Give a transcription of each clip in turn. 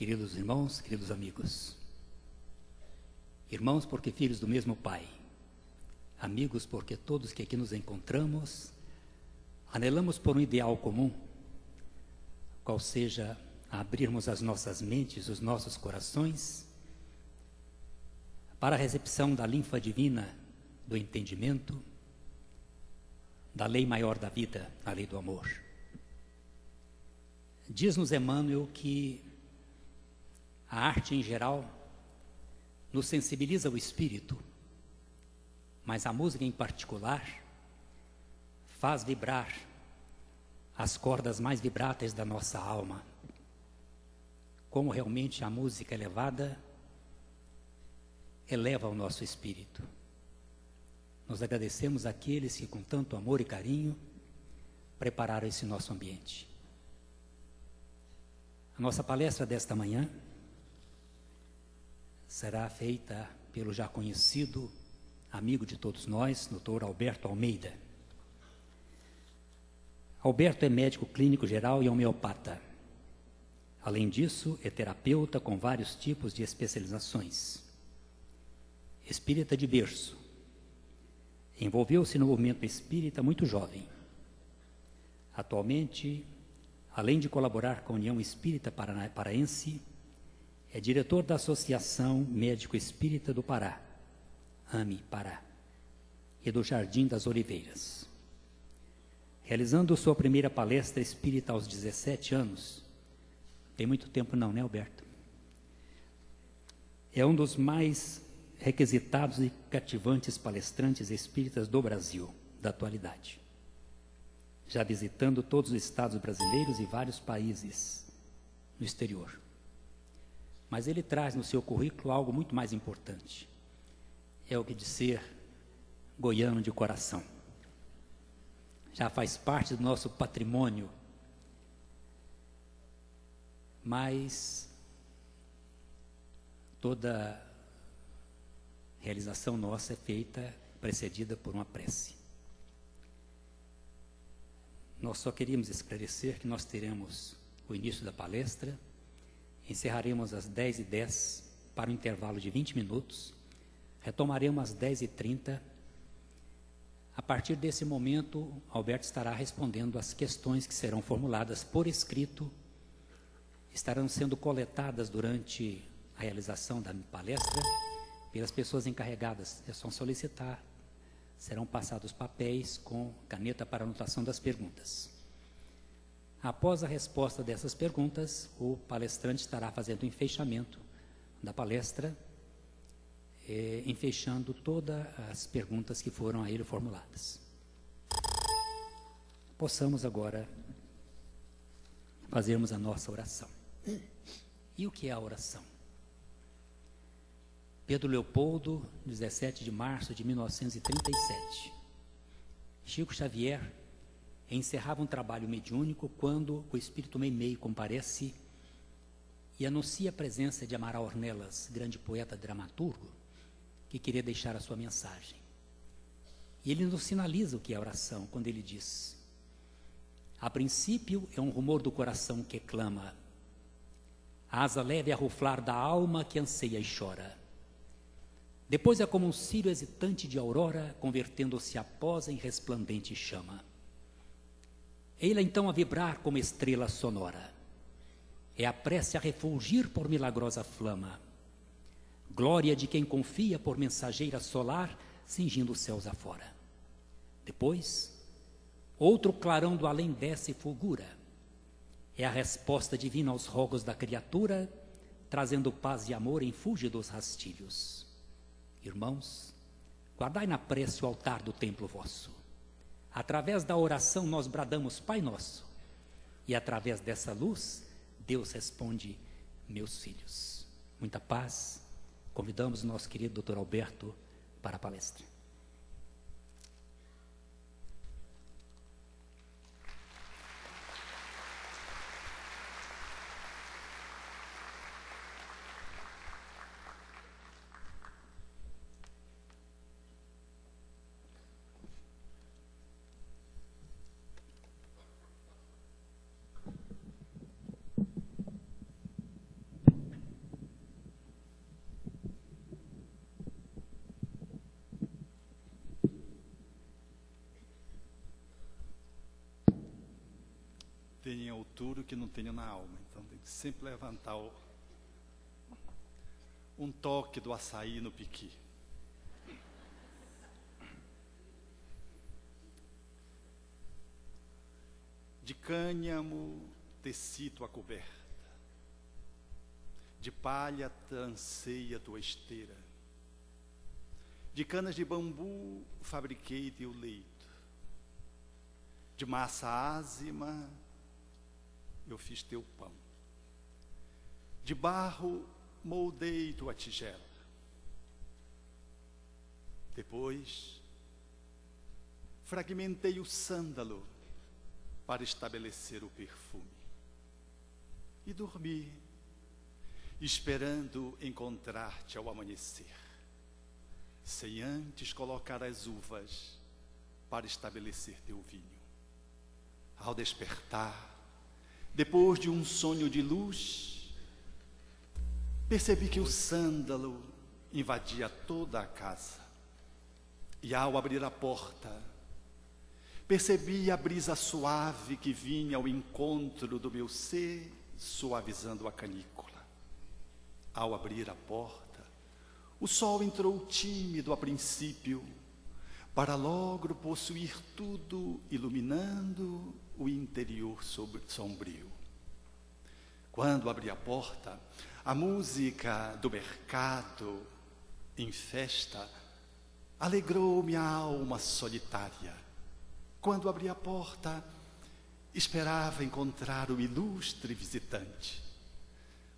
queridos irmãos, queridos amigos. Irmãos, porque filhos do mesmo Pai. Amigos, porque todos que aqui nos encontramos, anelamos por um ideal comum, qual seja abrirmos as nossas mentes, os nossos corações, para a recepção da linfa divina, do entendimento, da lei maior da vida, a lei do amor. Diz-nos Emmanuel que a arte em geral nos sensibiliza o espírito, mas a música em particular faz vibrar as cordas mais vibráteis da nossa alma. Como realmente a música elevada eleva o nosso espírito. Nós agradecemos àqueles que com tanto amor e carinho prepararam esse nosso ambiente. A nossa palestra desta manhã será feita pelo já conhecido amigo de todos nós, Dr. Alberto Almeida. Alberto é médico clínico geral e homeopata. Além disso, é terapeuta com vários tipos de especializações. Espírita de berço. Envolveu-se no movimento espírita muito jovem. Atualmente, além de colaborar com a União Espírita Paraense, é diretor da Associação Médico Espírita do Pará, AME Pará, e do Jardim das Oliveiras. Realizando sua primeira palestra espírita aos 17 anos, tem muito tempo não, né, Alberto? É um dos mais requisitados e cativantes palestrantes espíritas do Brasil, da atualidade, já visitando todos os estados brasileiros e vários países no exterior. Mas ele traz no seu currículo algo muito mais importante. É o que de ser goiano de coração. Já faz parte do nosso patrimônio. Mas toda realização nossa é feita, precedida por uma prece. Nós só queríamos esclarecer que nós teremos o início da palestra. Encerraremos às 10h10 para um intervalo de 20 minutos. Retomaremos às 10h30. A partir desse momento, Alberto estará respondendo às questões que serão formuladas por escrito, estarão sendo coletadas durante a realização da palestra pelas pessoas encarregadas. É só solicitar. Serão passados papéis com caneta para anotação das perguntas. Após a resposta dessas perguntas, o palestrante estará fazendo o enfechamento da palestra, enfechando todas as perguntas que foram a ele formuladas. Possamos agora fazermos a nossa oração. E o que é a oração? Pedro Leopoldo, 17 de março de 1937. Chico Xavier encerrava um trabalho mediúnico quando o espírito Meimei comparece e anuncia a presença de Amaral Ornelas, grande poeta dramaturgo, que queria deixar a sua mensagem. E ele nos sinaliza o que é a oração, quando ele diz: a princípio é um rumor do coração que clama, a asa leve a ruflar da alma que anseia e chora. Depois é como um círio hesitante de aurora, convertendo-se após em resplandente chama. Ei-la então a vibrar como estrela sonora. É a prece a refulgir por milagrosa flama. Glória de quem confia por mensageira solar, cingindo os céus afora. Depois, outro clarão do além desce e fulgura. É a resposta divina aos rogos da criatura, trazendo paz e amor em fúlgidos rastilhos. Irmãos, guardai na prece o altar do templo vosso. Através da oração nós bradamos Pai Nosso, e através dessa luz, Deus responde, meus filhos. Muita paz. Convidamos o nosso querido Dr. Alberto para a palestra. futuro que não tenho na alma. Então tem que sempre levantar um toque do açaí no piqui. De cânhamo tecido a coberta, de palha trancei a tua esteira, de canas de bambu fabriquei teu leito, de massa ázima eu fiz teu pão, de barro moldei tua tigela. Depois fragmentei o sândalo para estabelecer o perfume. E dormi, esperando encontrar-te ao amanhecer, sem antes colocar as uvas para estabelecer teu vinho. Ao despertar, depois de um sonho de luz, percebi que o sândalo invadia toda a casa. E ao abrir a porta, percebi a brisa suave que vinha ao encontro do meu ser, suavizando a canícula. Ao abrir a porta, o sol entrou tímido a princípio, para logo possuir tudo, iluminando o interior sombrio. Quando abri a porta, a música do mercado em festa alegrou minha alma solitária. Quando abri a porta, esperava encontrar o ilustre visitante,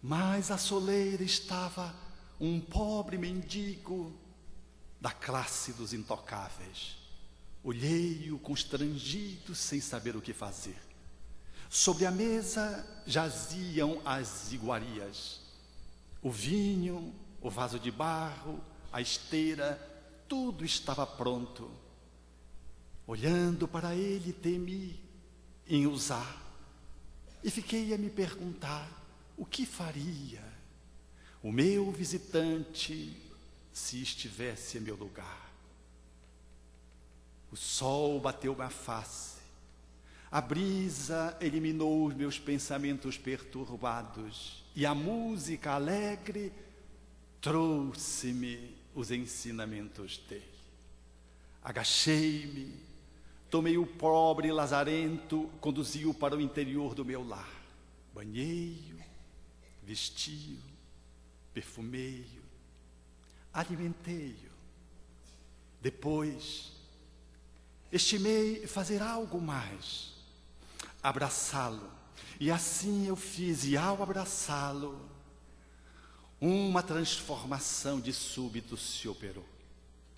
mas à soleira estava um pobre mendigo da classe dos intocáveis. Olhei-o constrangido, sem saber o que fazer. Sobre a mesa jaziam as iguarias, o vinho, o vaso de barro, a esteira, tudo estava pronto. Olhando para ele, temi em usar, e fiquei a me perguntar o que faria o meu visitante se estivesse em meu lugar. O sol bateu na face, a brisa eliminou os meus pensamentos perturbados, e a música alegre trouxe-me os ensinamentos dele. Agachei-me, tomei o pobre lazarento, conduzi-o para o interior do meu lar. Banhei-o, vesti-o, perfumei-o, alimentei-o. Depois, estimei fazer algo mais, abraçá-lo. E assim eu fiz, e ao abraçá-lo, uma transformação de súbito se operou.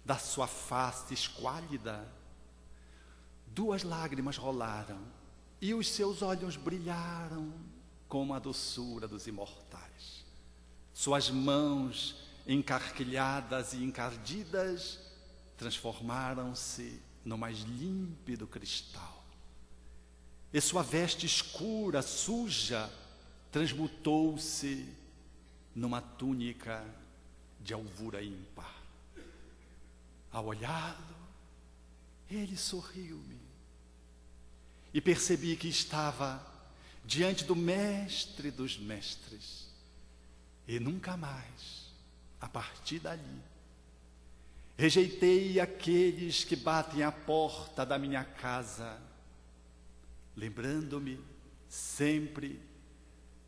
Da sua face esquálida, 2 lágrimas rolaram, e os seus olhos brilharam como a doçura dos imortais. Suas mãos, encarquilhadas e encardidas, transformaram-se no mais límpido cristal. E sua veste escura, suja, transmutou-se numa túnica de alvura ímpar. Ao olhá-lo, ele sorriu-me, e percebi que estava diante do mestre dos mestres. E nunca mais, a partir dali, rejeitei aqueles que batem à porta da minha casa, lembrando-me sempre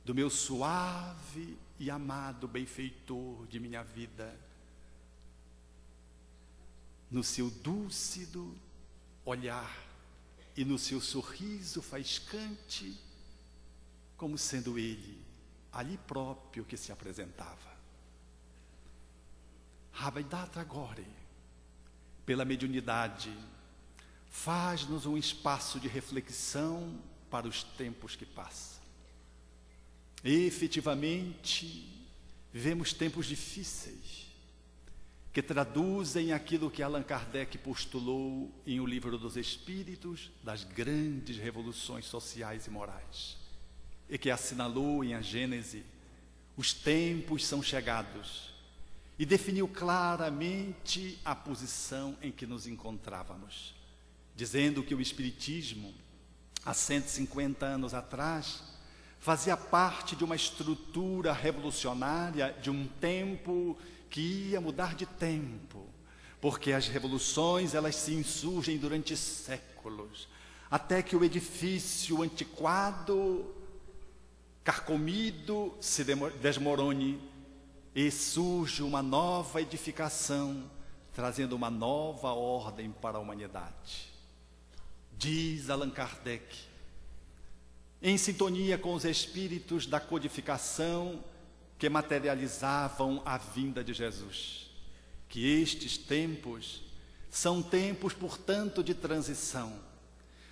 do meu suave e amado benfeitor de minha vida, no seu dúlcido olhar e no seu sorriso faiscante, como sendo ele ali próprio que se apresentava. Rabaidat agora, pela mediunidade, faz-nos um espaço de reflexão para os tempos que passam. Efetivamente, vivemos tempos difíceis, que traduzem aquilo que Allan Kardec postulou em O Livro dos Espíritos, das grandes revoluções sociais e morais, e que assinalou em A Gênese: os tempos são chegados, e definiu claramente a posição em que nos encontrávamos, dizendo que o Espiritismo há 150 anos atrás, fazia parte de uma estrutura revolucionária de um tempo que ia mudar de tempo, porque as revoluções elas se insurgem durante séculos, até que o edifício antiquado, carcomido, se desmorone e surge uma nova edificação, trazendo uma nova ordem para a humanidade. Diz Allan Kardec, em sintonia com os espíritos da codificação que materializavam a vinda de Jesus, que estes tempos são tempos, portanto, de transição.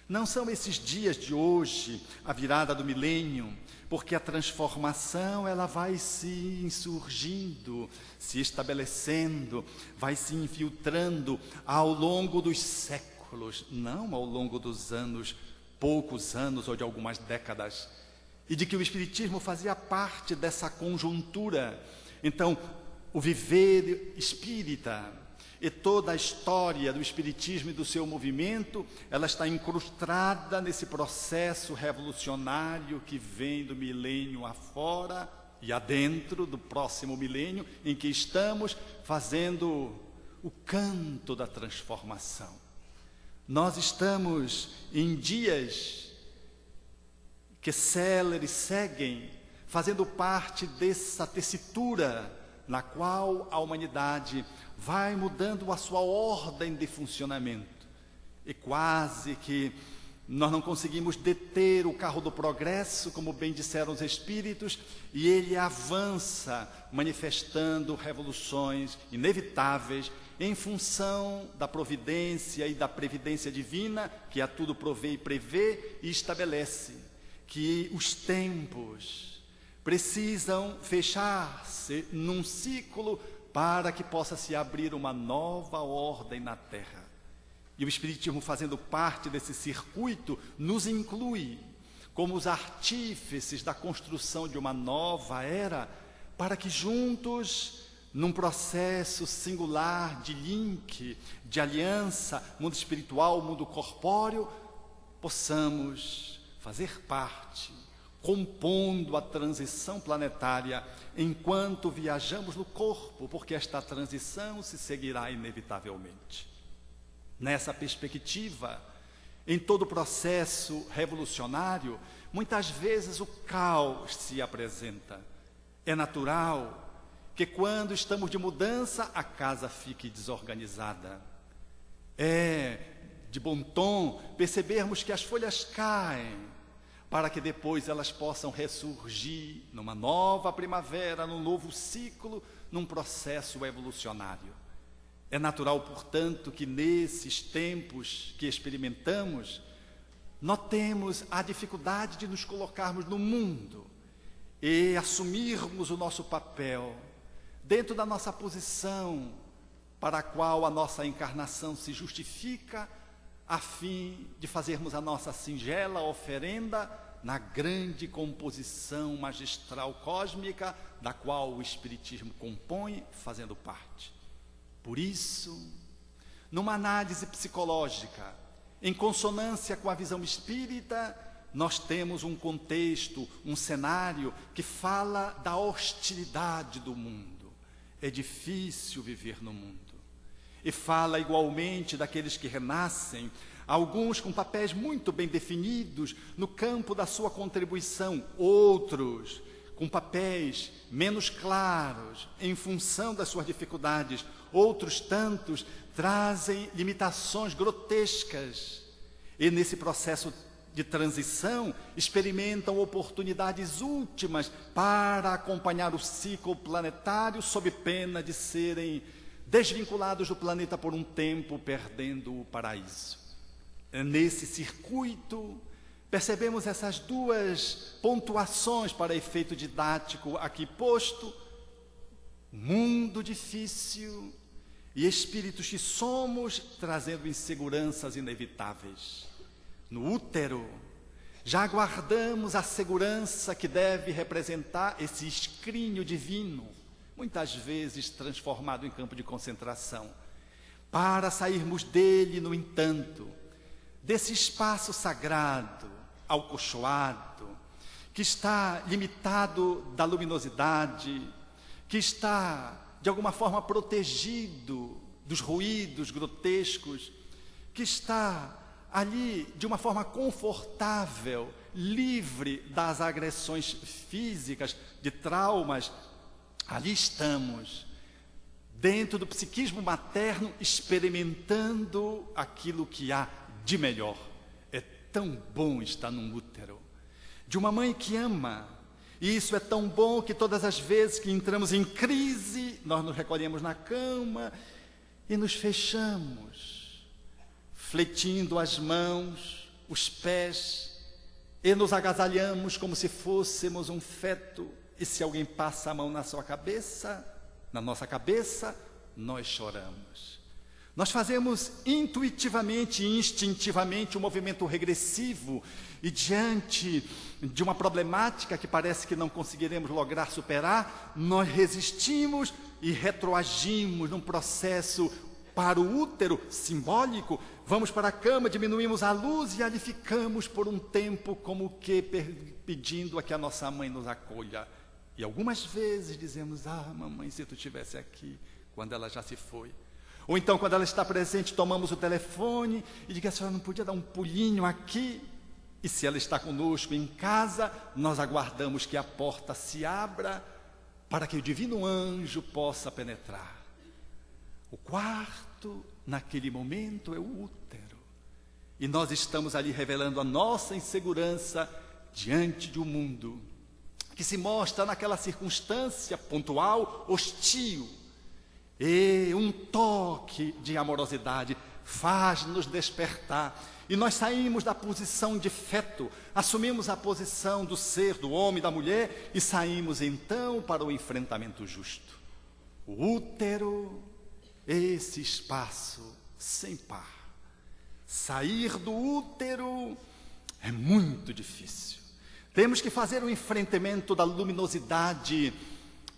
Não são esses dias de hoje, a virada do milênio, porque a transformação ela vai se insurgindo, se estabelecendo, vai se infiltrando ao longo dos séculos, não ao longo dos anos, poucos anos ou de algumas décadas, e de que o Espiritismo fazia parte dessa conjuntura. Então, o viver espírita e toda a história do Espiritismo e do seu movimento, ela está incrustada nesse processo revolucionário que vem do milênio afora e adentro do próximo milênio, em que estamos fazendo o canto da transformação. Nós estamos em dias que céleres seguem, fazendo parte dessa tessitura na qual a humanidade vai mudando a sua ordem de funcionamento. E quase que nós não conseguimos deter o carro do progresso, como bem disseram os espíritos, e ele avança, manifestando revoluções inevitáveis, em função da providência e da previdência divina, que a tudo provê e prevê, e estabelece que os tempos precisam fechar-se num ciclo para que possa se abrir uma nova ordem na Terra. E o Espiritismo, fazendo parte desse circuito, nos inclui como os artífices da construção de uma nova era, para que juntos, num processo singular de link, de aliança, mundo espiritual, mundo corpóreo, possamos fazer parte, compondo a transição planetária, enquanto viajamos no corpo, porque esta transição se seguirá inevitavelmente. Nessa perspectiva, em todo o processo revolucionário, muitas vezes o caos se apresenta. É natural que quando estamos de mudança, a casa fique desorganizada. É de bom tom percebermos que as folhas caem, para que depois elas possam ressurgir numa nova primavera, num novo ciclo, num processo evolucionário. É natural, portanto, que nesses tempos que experimentamos, notemos a dificuldade de nos colocarmos no mundo e assumirmos o nosso papel dentro da nossa posição para a qual a nossa encarnação se justifica, a fim de fazermos a nossa singela oferenda na grande composição magistral cósmica da qual o Espiritismo compõe, fazendo parte. Por isso, numa análise psicológica, em consonância com a visão espírita, nós temos um contexto, um cenário que fala da hostilidade do mundo. É difícil viver no mundo. E fala igualmente daqueles que renascem, alguns com papéis muito bem definidos no campo da sua contribuição, outros com papéis menos claros em função das suas dificuldades, outros tantos trazem limitações grotescas e nesse processo de transição experimentam oportunidades últimas para acompanhar o ciclo planetário sob pena de serem desvinculados do planeta por um tempo, perdendo o paraíso. Nesse circuito, percebemos essas duas pontuações para efeito didático aqui posto: mundo difícil e espíritos que somos, trazendo inseguranças inevitáveis. No útero, já aguardamos a segurança que deve representar esse escrínio divino, muitas vezes transformado em campo de concentração. Para sairmos dele, no entanto, desse espaço sagrado, acolchoado, que está limitado da luminosidade, que está, de alguma forma, protegido dos ruídos grotescos, que está ali de uma forma confortável, livre das agressões físicas, de traumas. Ali estamos, dentro do psiquismo materno, experimentando aquilo que há de melhor. É tão bom estar num útero de uma mãe que ama. E isso é tão bom que todas as vezes que entramos em crise, nós nos recolhemos na cama e nos fechamos, fletindo as mãos, os pés, e nos agasalhamos como se fôssemos um feto. E se alguém passa a mão na sua cabeça, na nossa cabeça, nós choramos. Nós fazemos intuitivamente e instintivamente um movimento regressivo, e diante de uma problemática que parece que não conseguiremos lograr superar, nós resistimos e retroagimos num processo para o útero simbólico. Vamos para a cama, diminuímos a luz e ali ficamos por um tempo, como que pedindo a que a nossa mãe nos acolha. E algumas vezes dizemos: ah, mamãe, se tu estivesse aqui, quando ela já se foi. Ou então, quando ela está presente, tomamos o telefone e diga: a senhora não podia dar um pulinho aqui? E se ela está conosco em casa, nós aguardamos que a porta se abra para que o divino anjo possa penetrar. O quarto, naquele momento, é o útero. E nós estamos ali revelando a nossa insegurança diante de um mundo que se mostra naquela circunstância pontual, hostil. E um toque de amorosidade faz-nos despertar. E nós saímos da posição de feto, assumimos a posição do ser, do homem, da mulher, e saímos então para o enfrentamento justo. O útero, esse espaço sem par. Sair do útero é muito difícil. Temos que fazer o enfrentamento da luminosidade,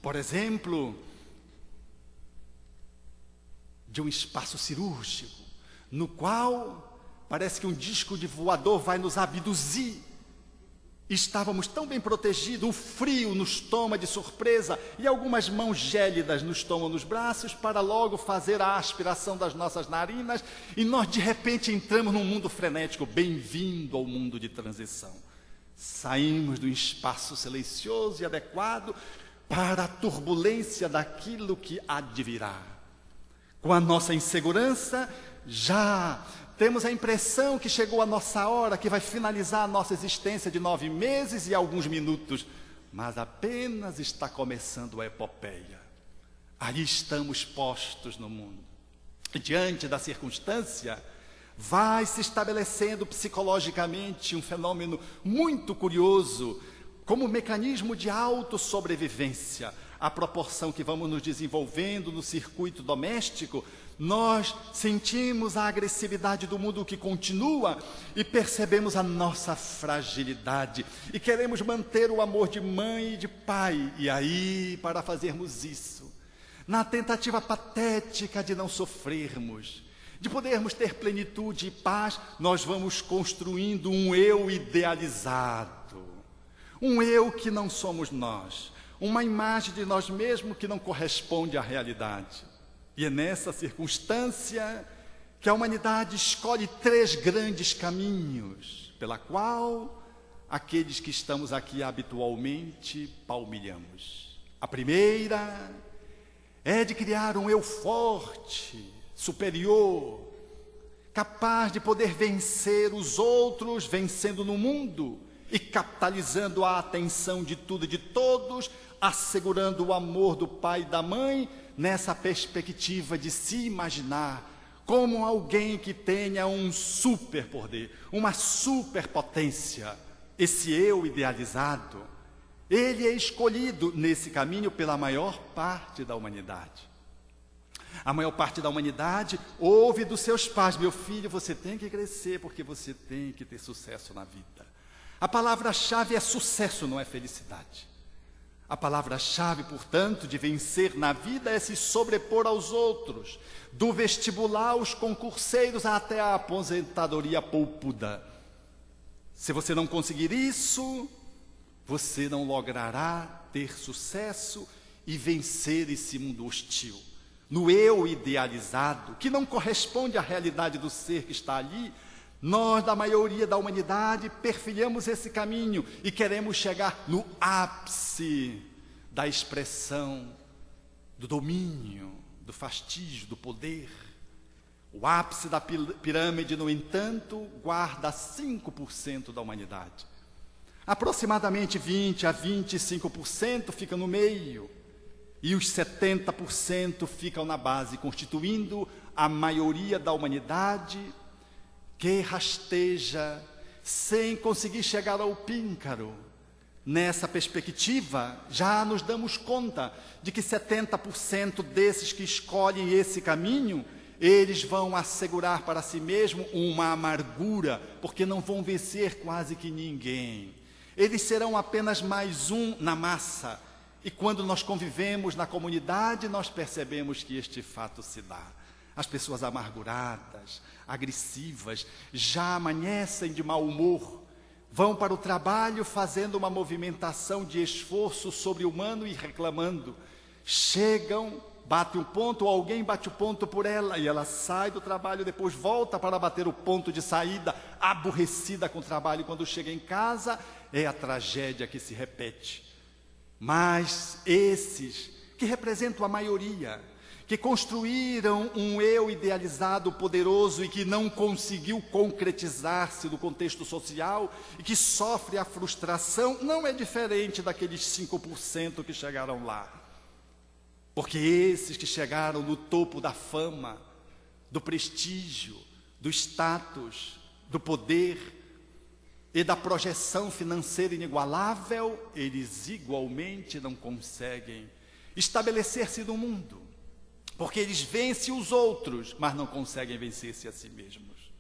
por exemplo, de um espaço cirúrgico, no qual parece que um disco de voador vai nos abduzir. Estávamos tão bem protegidos, o frio nos toma de surpresa e algumas mãos gélidas nos tomam nos braços para logo fazer a aspiração das nossas narinas, e nós de repente entramos num mundo frenético. Bem-vindo ao mundo de transição. Saímos do espaço silencioso e adequado para a turbulência daquilo que há de virar. Com a nossa insegurança, já temos a impressão que chegou a nossa hora, que vai finalizar a nossa existência de 9 meses e alguns minutos, mas apenas está começando a epopeia. Aí estamos postos no mundo. E diante da circunstância, vai se estabelecendo psicologicamente um fenômeno muito curioso, como mecanismo de autossobrevivência. À proporção que vamos nos desenvolvendo no circuito doméstico, nós sentimos a agressividade do mundo que continua e percebemos a nossa fragilidade e queremos manter o amor de mãe e de pai. E aí, para fazermos isso, na tentativa patética de não sofrermos, de podermos ter plenitude e paz, nós vamos construindo um eu idealizado, um eu que não somos nós, uma imagem de nós mesmos que não corresponde à realidade. E é nessa circunstância que a humanidade escolhe 3 grandes caminhos, pela qual aqueles que estamos aqui habitualmente palmilhamos. A primeira é de criar um eu forte, superior, capaz de poder vencer os outros, vencendo no mundo e capitalizando a atenção de tudo e de todos, assegurando o amor do pai e da mãe, nessa perspectiva de se imaginar como alguém que tenha um superpoder, uma superpotência. Esse eu idealizado, ele é escolhido nesse caminho pela maior parte da humanidade. A maior parte da humanidade ouve dos seus pais: meu filho, você tem que crescer porque você tem que ter sucesso na vida. A palavra-chave é sucesso, não é felicidade. A palavra-chave, portanto, de vencer na vida é se sobrepor aos outros, do vestibular aos concurseiros até a aposentadoria poupuda. Se você não conseguir isso, você não logrará ter sucesso e vencer esse mundo hostil. No eu idealizado, que não corresponde à realidade do ser que está ali, nós, da maioria da humanidade, perfilhamos esse caminho e queremos chegar no ápice da expressão, do domínio, do fastígio, do poder. O ápice da pirâmide, no entanto, guarda 5% da humanidade. Aproximadamente 20% a 25% fica no meio. E os 70% ficam na base, constituindo a maioria da humanidade que rasteja sem conseguir chegar ao píncaro. Nessa perspectiva, já nos damos conta de que 70% desses que escolhem esse caminho, eles vão assegurar para si mesmo uma amargura, porque não vão vencer quase que ninguém. Eles serão apenas mais um na massa. E quando nós convivemos na comunidade, nós percebemos que este fato se dá. As pessoas amarguradas, agressivas, já amanhecem de mau humor, vão para o trabalho fazendo uma movimentação de esforço sobre-humano e reclamando. Chegam, bate um ponto, ou alguém bate o ponto por ela, e ela sai do trabalho, depois volta para bater o ponto de saída, aborrecida com o trabalho. Quando chega em casa, é a tragédia que se repete. Mas esses que representam a maioria, que construíram um eu idealizado poderoso e que não conseguiu concretizar-se no contexto social e que sofre a frustração, não é diferente daqueles 5% que chegaram lá. Porque esses que chegaram no topo da fama, do prestígio, do status, do poder e da projeção financeira inigualável, eles igualmente não conseguem estabelecer-se no mundo, porque eles vencem os outros, mas não conseguem vencer-se a si mesmos.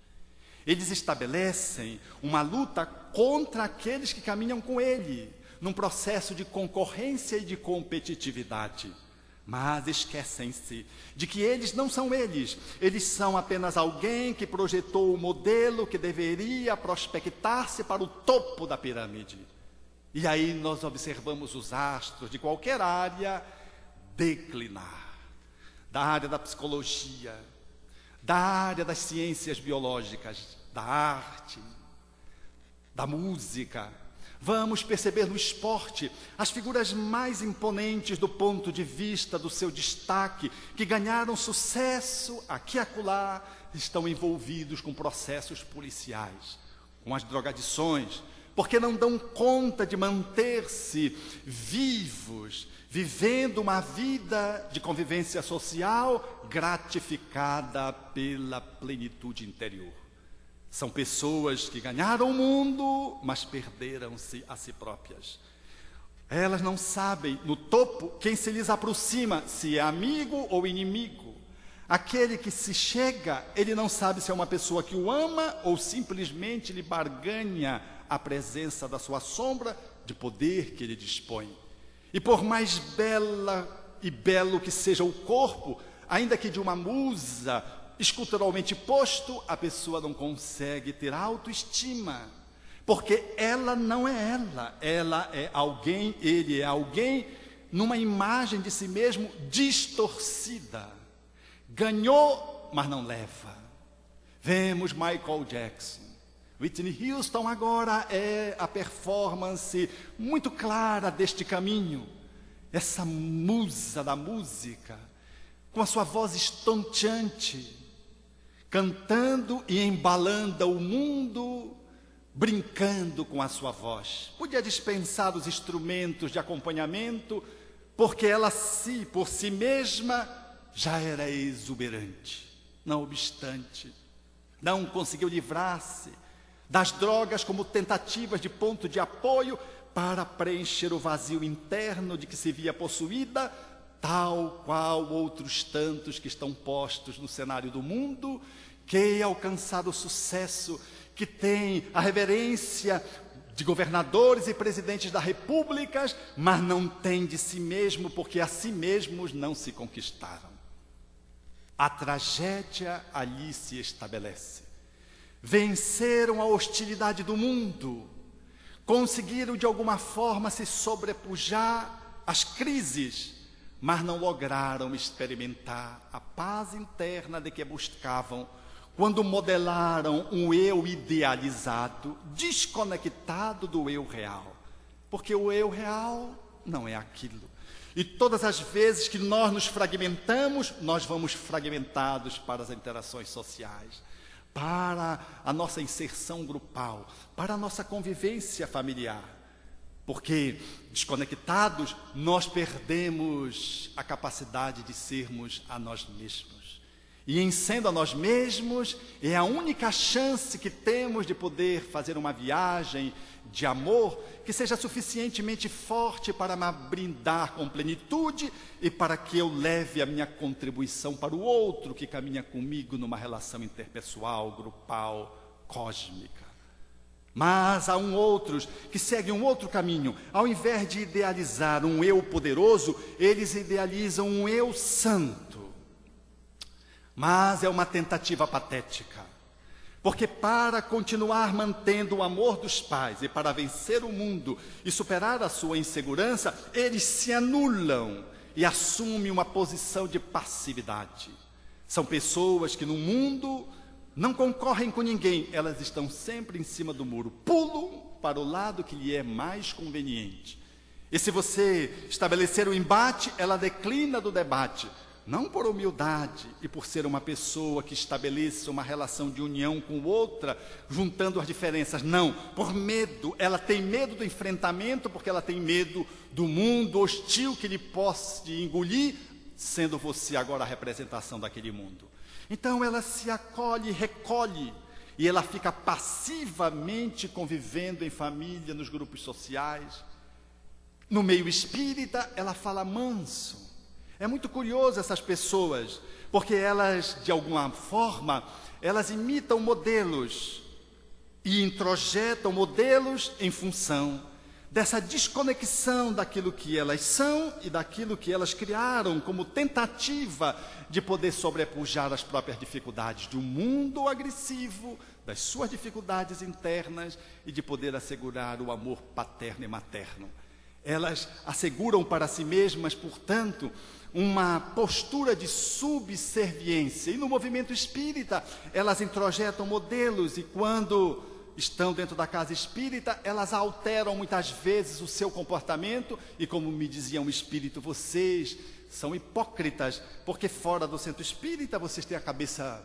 Eles estabelecem uma luta contra aqueles que caminham com ele, num processo de concorrência e de competitividade. Mas esquecem-se de que eles não são eles são apenas alguém que projetou o modelo que deveria prospectar-se para o topo da pirâmide. E aí nós observamos os astros de qualquer área declinar. Da área da psicologia, da área das ciências biológicas, da arte, da música. Vamos perceber no esporte as figuras mais imponentes do ponto de vista do seu destaque, que ganharam sucesso aqui e acolá, estão envolvidos com processos policiais, com as drogadições, porque não dão conta de manter-se vivos, vivendo uma vida de convivência social gratificada pela plenitude interior. São pessoas que ganharam o mundo, mas perderam-se a si próprias. Elas não sabem, no topo, quem se lhes aproxima, se é amigo ou inimigo. Aquele que se chega, ele não sabe se é uma pessoa que o ama ou simplesmente lhe barganha a presença da sua sombra de poder que ele dispõe. E por mais bela e belo que seja o corpo, ainda que de uma musa esculturalmente posto, a pessoa não consegue ter autoestima, porque ela não é ela é alguém, ele é alguém numa imagem de si mesmo distorcida. Ganhou, mas não leva. Vemos Michael Jackson. Whitney Houston agora é a performance muito clara deste caminho. Essa musa da música, com a sua voz estonteante, cantando e embalando o mundo, brincando com a sua voz. Podia dispensar os instrumentos de acompanhamento, porque ela, por si mesma, já era exuberante. Não obstante, não conseguiu livrar-se das drogas como tentativas de ponto de apoio para preencher o vazio interno de que se via possuída, tal qual outros tantos que estão postos no cenário do mundo, que alcançaram o sucesso, que têm a reverência de governadores e presidentes da república, mas não têm de si mesmo, porque a si mesmos não se conquistaram. A tragédia ali se estabelece. venceram a hostilidade do mundo, conseguiram de alguma forma se sobrepujar às crises, mas não lograram experimentar a paz interna de que buscavam quando modelaram um eu idealizado, desconectado do eu real. Porque o eu real não é aquilo. E todas as vezes que nós nos fragmentamos, nós vamos fragmentados para as interações sociais, para a nossa inserção grupal, para a nossa convivência familiar. Porque, desconectados, nós perdemos a capacidade de sermos a nós mesmos. E em sendo a nós mesmos, é a única chance que temos de poder fazer uma viagem de amor que seja suficientemente forte para me brindar com plenitude e para que eu leve a minha contribuição para o outro que caminha comigo numa relação interpessoal, grupal, cósmica. Mas há outros que seguem um outro caminho. Ao invés de idealizar um eu poderoso, eles idealizam um eu santo. Mas é uma tentativa patética. Porque para continuar mantendo o amor dos pais e para vencer o mundo e superar a sua insegurança, eles se anulam e assumem uma posição de passividade. São pessoas que no mundo não concorrem com ninguém, elas estão sempre em cima do muro, pulam para o lado que lhe é mais conveniente. E se você estabelecer o embate, ela declina do debate, não por humildade e por ser uma pessoa que estabeleça uma relação de união com outra, juntando as diferenças, não, por medo. Ela tem medo do enfrentamento, porque ela tem medo do mundo hostil que lhe possa engolir, sendo você agora a representação daquele mundo. Então ela se acolhe, recolhe, e ela fica passivamente convivendo em família, nos grupos sociais. No meio espírita, ela fala manso. É muito curioso essas pessoas, porque elas, de alguma forma, elas imitam modelos e introjetam modelos em função dessa desconexão daquilo que elas são e daquilo que elas criaram como tentativa de poder sobrepujar as próprias dificuldades de um mundo agressivo, das suas dificuldades internas e de poder assegurar o amor paterno e materno. Elas asseguram para si mesmas, portanto, uma postura de subserviência. E no movimento espírita, elas introjetam modelos e quando estão dentro da casa espírita, elas alteram muitas vezes o seu comportamento e, como me dizia um espírito, vocês são hipócritas, porque fora do centro espírita vocês têm a cabeça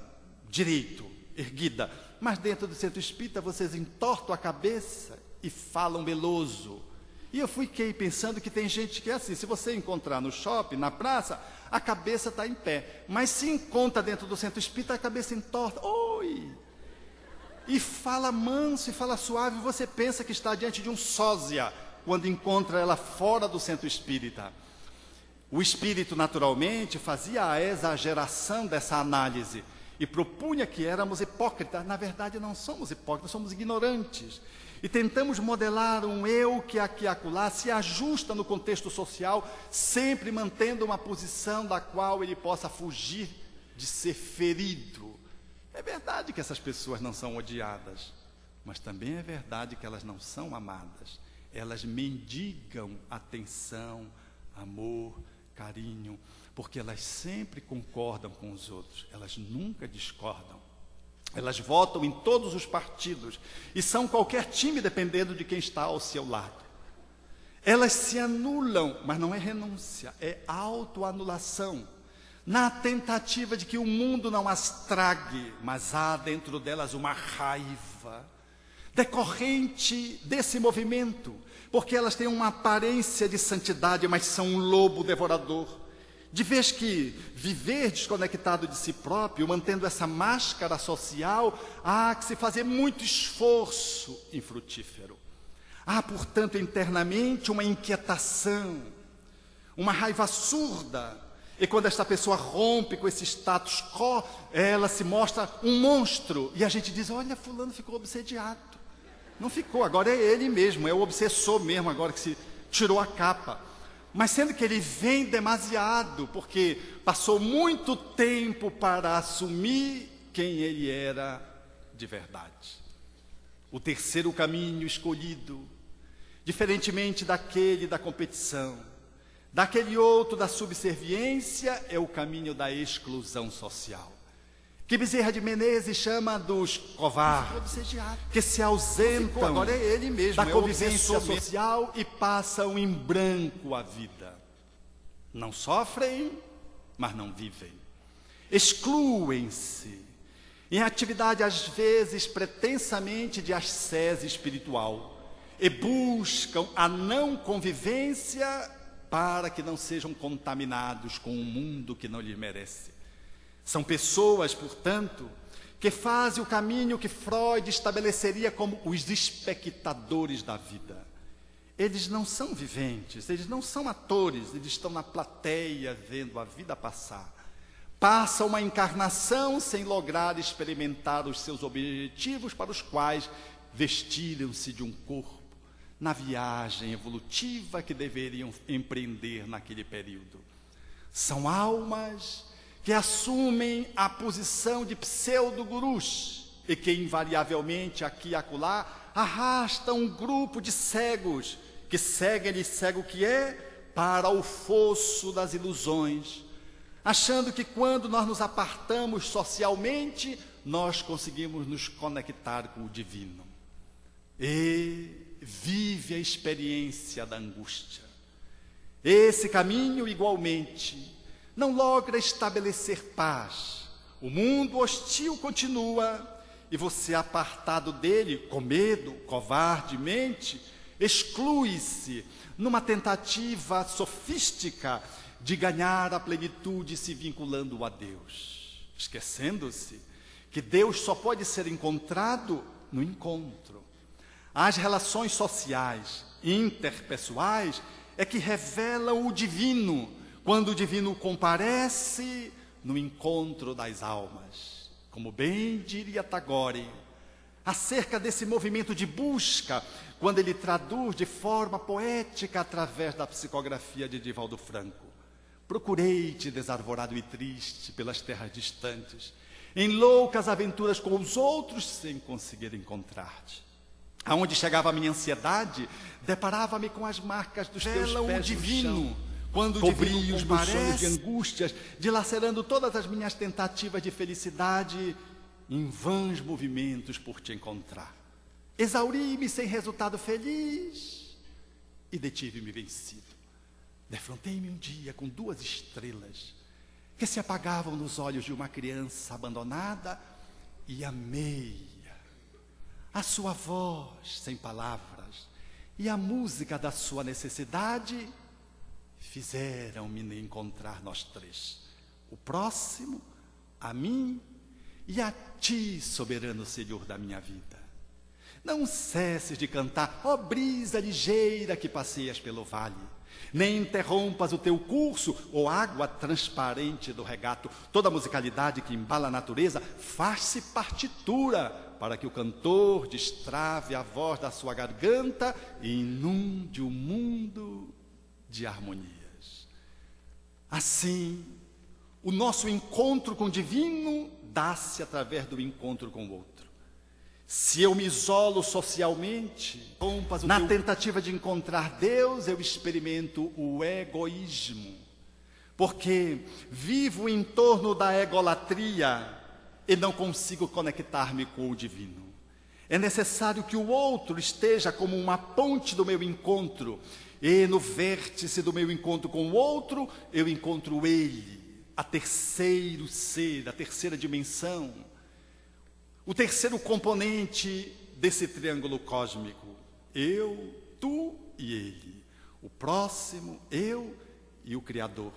direito, erguida, mas dentro do centro espírita vocês entortam a cabeça e falam meloso. E eu fiquei pensando que tem gente que é assim, se você encontrar no shopping, na praça, a cabeça está em pé, mas se encontra dentro do centro espírita, a cabeça entorta, oi! E fala manso e fala suave, você pensa que está diante de um sósia, quando encontra ela fora do centro espírita. O espírito, naturalmente, fazia a exageração dessa análise e propunha que éramos hipócritas. Na verdade, não somos hipócritas, somos ignorantes. E tentamos modelar um eu que aqui e acolá se ajusta no contexto social, sempre mantendo uma posição da qual ele possa fugir de ser ferido. É verdade que essas pessoas não são odiadas, mas também é verdade que elas não são amadas. Elas mendigam atenção, amor, carinho, porque elas sempre concordam com os outros, elas nunca discordam. Elas votam em todos os partidos e são qualquer time dependendo de quem está ao seu lado. Elas se anulam, mas não é renúncia, é autoanulação. Na tentativa de que o mundo não as trague, mas há dentro delas uma raiva decorrente desse movimento, porque elas têm uma aparência de santidade, mas são um lobo devorador. De vez que viver desconectado de si próprio, mantendo essa máscara social, há que se fazer muito esforço infrutífero. Há, portanto, internamente uma inquietação, uma raiva surda. E quando esta pessoa rompe com esse status quo, ela se mostra um monstro. E a gente diz, olha, fulano ficou obsediado. Não ficou, agora é ele mesmo, é o obsessor mesmo, agora que se tirou a capa. Mas sendo que ele vem demasiado, porque passou muito tempo para assumir quem ele era de verdade. O terceiro caminho escolhido, diferentemente daquele da competição, daquele outro da subserviência, é o caminho da exclusão social, que Bezerra de Menezes chama dos covardes, que se ausentam agora é ele mesmo, da convivência social e passam em branco a vida. Não sofrem, mas não vivem. Excluem-se em atividade, às vezes, pretensamente de ascese espiritual, e buscam a não convivência para que não sejam contaminados com um mundo que não lhes merece. São pessoas, portanto, que fazem o caminho que Freud estabeleceria como os espectadores da vida. Eles não são viventes, eles não são atores, eles estão na plateia vendo a vida passar. Passa uma encarnação sem lograr experimentar os seus objetivos para os quais vestiram-se de um corpo na viagem evolutiva que deveriam empreender naquele período. São almas que assumem a posição de pseudo-gurus e que invariavelmente aqui e acolá arrastam um grupo de cegos que seguem-lhe cego que é para o fosso das ilusões, achando que quando nós nos apartamos socialmente, nós conseguimos nos conectar com o divino. E vive a experiência da angústia. Esse caminho, igualmente, não logra estabelecer paz. O mundo hostil continua e você, apartado dele, com medo, covardemente, exclui-se numa tentativa sofística de ganhar a plenitude se vinculando a Deus, esquecendo-se que Deus só pode ser encontrado no encontro. As relações sociais, interpessoais, é que revelam o divino, quando o divino comparece no encontro das almas. Como bem diria Tagore, acerca desse movimento de busca, quando ele traduz de forma poética através da psicografia de Divaldo Franco: procurei-te desarvorado e triste pelas terras distantes, em loucas aventuras com os outros, sem conseguir encontrar-te. Aonde chegava a minha ansiedade, deparava-me com as marcas dos teus pés divino, quando cobri os meus sonhos de angústias, dilacerando todas as minhas tentativas de felicidade em vãs movimentos por te encontrar. Exauri-me sem resultado feliz e detive-me vencido. Defrontei-me um dia com 2 estrelas que se apagavam nos olhos de uma criança abandonada e amei a sua voz sem palavras e a música da sua necessidade fizeram-me encontrar nós 3, o próximo, a mim e a ti, soberano Senhor da minha vida. Não cesses de cantar, ó brisa ligeira que passeias pelo vale, nem interrompas o teu curso, ó água transparente do regato. Toda musicalidade que embala a natureza faz-se partitura, para que o cantor destrave a voz da sua garganta e inunde o mundo de harmonias. Assim, o nosso encontro com o divino dá-se através do encontro com o outro. Se eu me isolo socialmente, na tentativa de encontrar Deus, eu experimento o egoísmo, porque vivo em torno da egolatria e não consigo conectar-me com o divino. É necessário que o outro esteja como uma ponte do meu encontro, e no vértice do meu encontro com o outro, eu encontro ele, a terceiro ser, a terceira dimensão, o terceiro componente desse triângulo cósmico: eu, tu e ele, o próximo, eu e o Criador.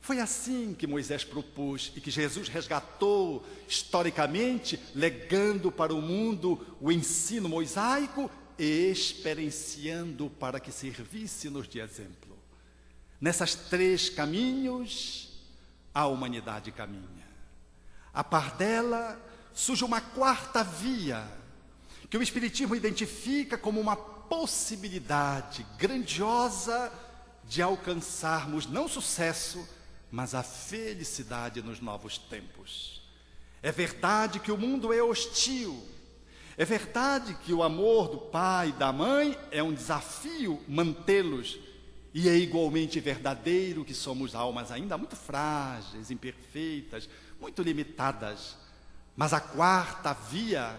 Foi assim que Moisés propôs e que Jesus resgatou historicamente, legando para o mundo o ensino mosaico e experienciando para que servisse-nos de exemplo. Nessas 3 caminhos, a humanidade caminha. A par dela, surge uma 4ª via, que o Espiritismo identifica como uma possibilidade grandiosa de alcançarmos não sucesso, mas a felicidade nos novos tempos. É verdade que o mundo é hostil É verdade que o amor do pai e da mãe é um desafio mantê-los, e é igualmente verdadeiro que somos almas ainda muito frágeis, imperfeitas, muito limitadas. Mas a quarta via,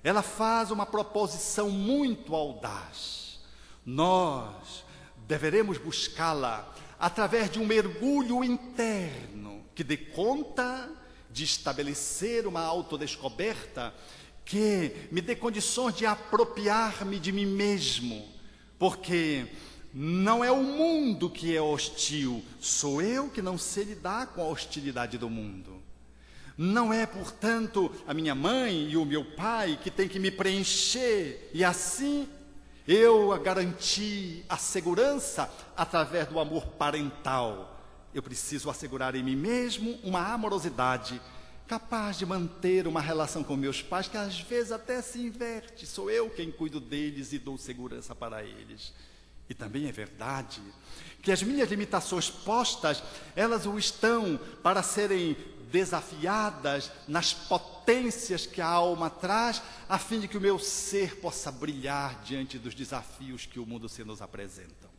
ela faz uma proposição muito audaz. Nós deveremos buscá-la através de um mergulho interno que dê conta de estabelecer uma autodescoberta que me dê condições de apropriar-me de mim mesmo, porque não é o mundo que é hostil, sou eu que não sei lidar com a hostilidade do mundo. Não é, portanto, a minha mãe e o meu pai que tem que me preencher, e assim eu garantir a segurança através do amor parental. Eu preciso assegurar em mim mesmo uma amorosidade capaz de manter uma relação com meus pais que às vezes até se inverte. Sou eu quem cuido deles e dou segurança para eles. E também é verdade que as minhas limitações postas, elas o estão para serem desafiadas nas potências que a alma traz, a fim de que o meu ser possa brilhar diante dos desafios que o mundo se nos apresenta.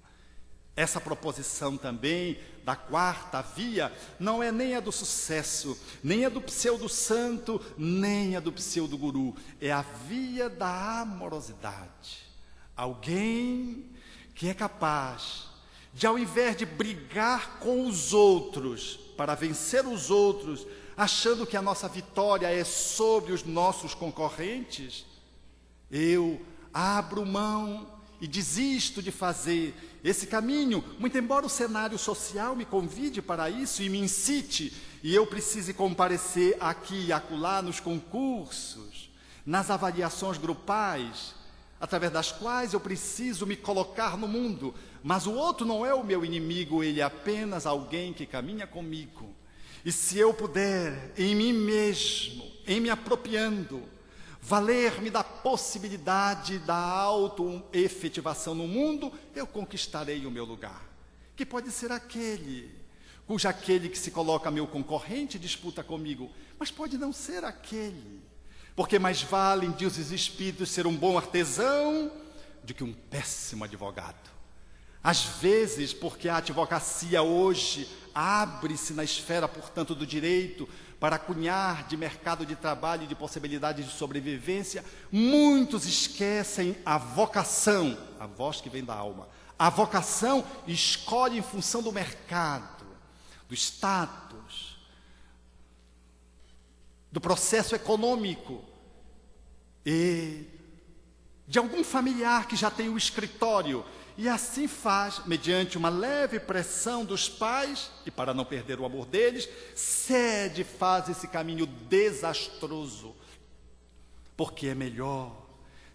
Essa proposição também da quarta via não é nem a do sucesso, nem a do pseudo-santo, nem a do pseudo-guru. É a via da amorosidade. Alguém que é capaz de, ao invés de brigar com os outros, para vencer os outros, achando que a nossa vitória é sobre os nossos concorrentes, eu abro mão e desisto de fazer esse caminho, muito embora o cenário social me convide para isso e me incite, e eu precise comparecer aqui e acolá nos concursos, nas avaliações grupais, através das quais eu preciso me colocar no mundo. Mas o outro não é o meu inimigo, ele é apenas alguém que caminha comigo. E se eu puder, em mim mesmo, em me apropriando, valer-me da possibilidade da auto-efetivação no mundo, eu conquistarei o meu lugar, que pode ser aquele que se coloca meu concorrente e disputa comigo, mas pode não ser aquele, porque mais vale em Deus e os Espíritos ser um bom artesão do que um péssimo advogado. Às vezes, porque a advocacia hoje abre-se na esfera, portanto, do direito, para cunhar de mercado de trabalho e de possibilidades de sobrevivência, muitos esquecem a vocação, a voz que vem da alma. A vocação escolhe em função do mercado, do status, do processo econômico e de algum familiar que já tem o escritório. E assim faz, mediante uma leve pressão dos pais, e para não perder o amor deles, cede, faz esse caminho desastroso. Porque é melhor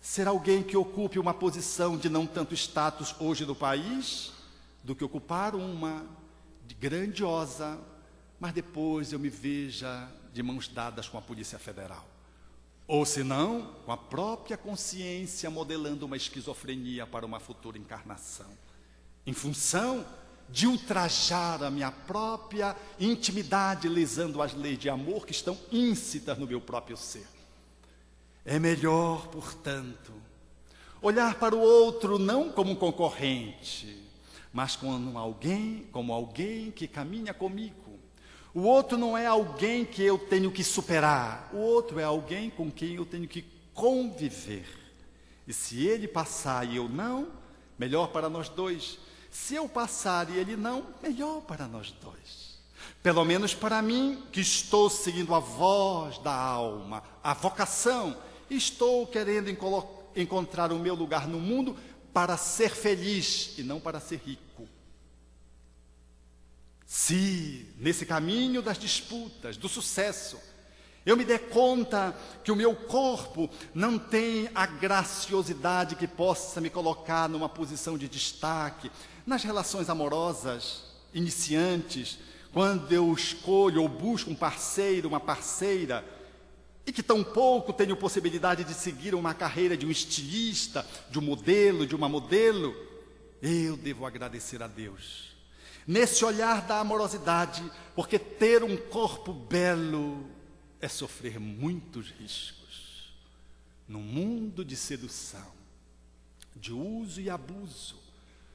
ser alguém que ocupe uma posição de não tanto status hoje no país, do que ocupar uma de grandiosa, mas depois eu me veja de mãos dadas com a Polícia Federal. Ou senão, com a própria consciência modelando uma esquizofrenia para uma futura encarnação, em função de ultrajar a minha própria intimidade, lesando as leis de amor que estão íncitas no meu próprio ser. É melhor, portanto, olhar para o outro não como um concorrente, mas como alguém que caminha comigo. O outro não é alguém que eu tenho que superar, o outro é alguém com quem eu tenho que conviver. E se ele passar e eu não, melhor para nós dois. Se eu passar e ele não, melhor para nós dois. Pelo menos para mim, que estou seguindo a voz da alma, a vocação, estou querendo encontrar o meu lugar no mundo para ser feliz e não para ser rico. Se, nesse caminho das disputas, do sucesso, eu me der conta que o meu corpo não tem a graciosidade que possa me colocar numa posição de destaque, nas relações amorosas, iniciantes, quando eu escolho ou busco um parceiro, uma parceira, e que tampouco tenho possibilidade de seguir uma carreira de um estilista, de um modelo, de uma modelo, eu devo agradecer a Deus. Nesse olhar da amorosidade, porque ter um corpo belo é sofrer muitos riscos. num mundo de sedução, de uso e abuso,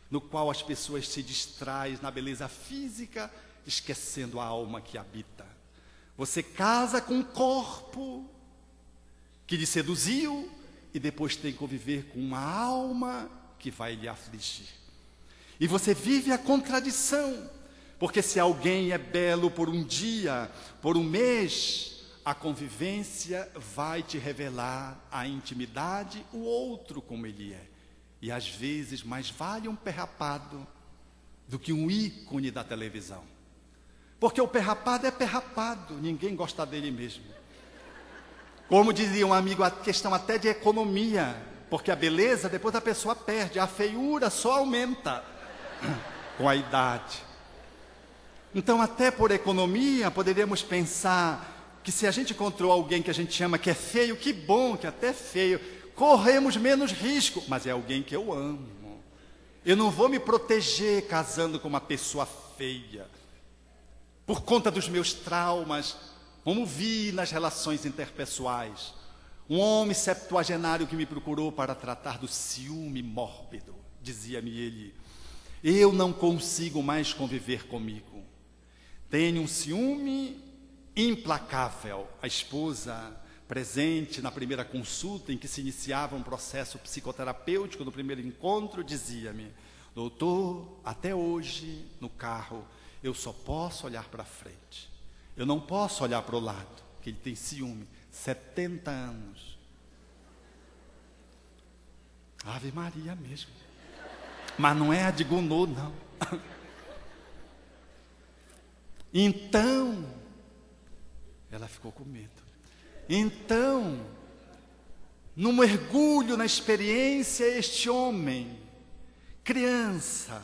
no qual as pessoas se distraem na beleza física, esquecendo a alma que habita. Você casa com um corpo que lhe seduziu e depois tem que conviver com uma alma que vai lhe afligir. E você vive a contradição, porque se alguém é belo por um dia, por um mês, a convivência vai te revelar a intimidade, o outro como ele é. E às vezes mais vale um pé rapado do que um ícone da televisão. Porque o pé rapado é pé rapado, ninguém gosta dele mesmo. Como dizia um amigo, a questão até de economia, porque a beleza depois a pessoa perde, a feiura só aumenta com a idade. Então até por economia poderíamos pensar que se a gente encontrou alguém que a gente ama que é feio, que bom, que até é feio, corremos menos risco, mas é alguém que eu amo. Eu não vou me proteger casando com uma pessoa feia, por conta dos meus traumas, como vi nas relações interpessoais. Um homem septuagenário que me procurou para tratar do ciúme mórbido, dizia-me ele, eu não consigo mais conviver comigo. Tenho um ciúme implacável. A esposa, presente na primeira consulta em que se iniciava um processo psicoterapêutico, no primeiro encontro, dizia-me, doutor, até hoje, no carro, eu só posso olhar para frente. Eu não posso olhar para o lado, porque ele tem ciúme. 70 anos. Ave Maria mesmo. Mas não é a de Gounod, não. Então, ela ficou com medo. Então, num mergulho na experiência, este homem, criança,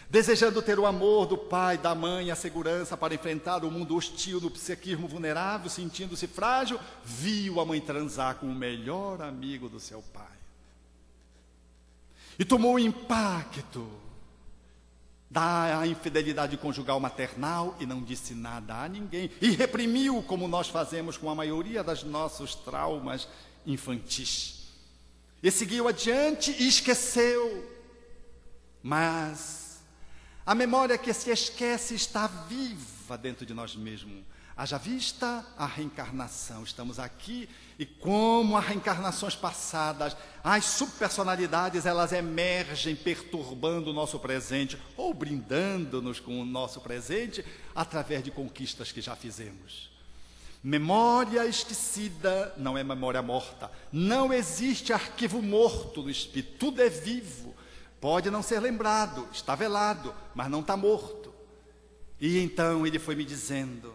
desejando ter o amor do pai, da mãe, a segurança para enfrentar o mundo hostil do psiquismo vulnerável, sentindo-se frágil, viu a mãe transar com o melhor amigo do seu pai. E tomou o impacto da infidelidade conjugal maternal e não disse nada a ninguém. E reprimiu, como nós fazemos com a maioria dos nossos traumas infantis. E seguiu adiante e esqueceu. Mas a memória que se esquece está viva dentro de nós mesmos. Haja vista a reencarnação. Estamos aqui e como as reencarnações passadas, as subpersonalidades, elas emergem perturbando o nosso presente ou brindando-nos com o nosso presente através de conquistas que já fizemos. Memória esquecida não é memória morta. Não existe arquivo morto no espírito. Tudo é vivo. Pode não ser lembrado, está velado, mas não está morto. E então ele foi me dizendo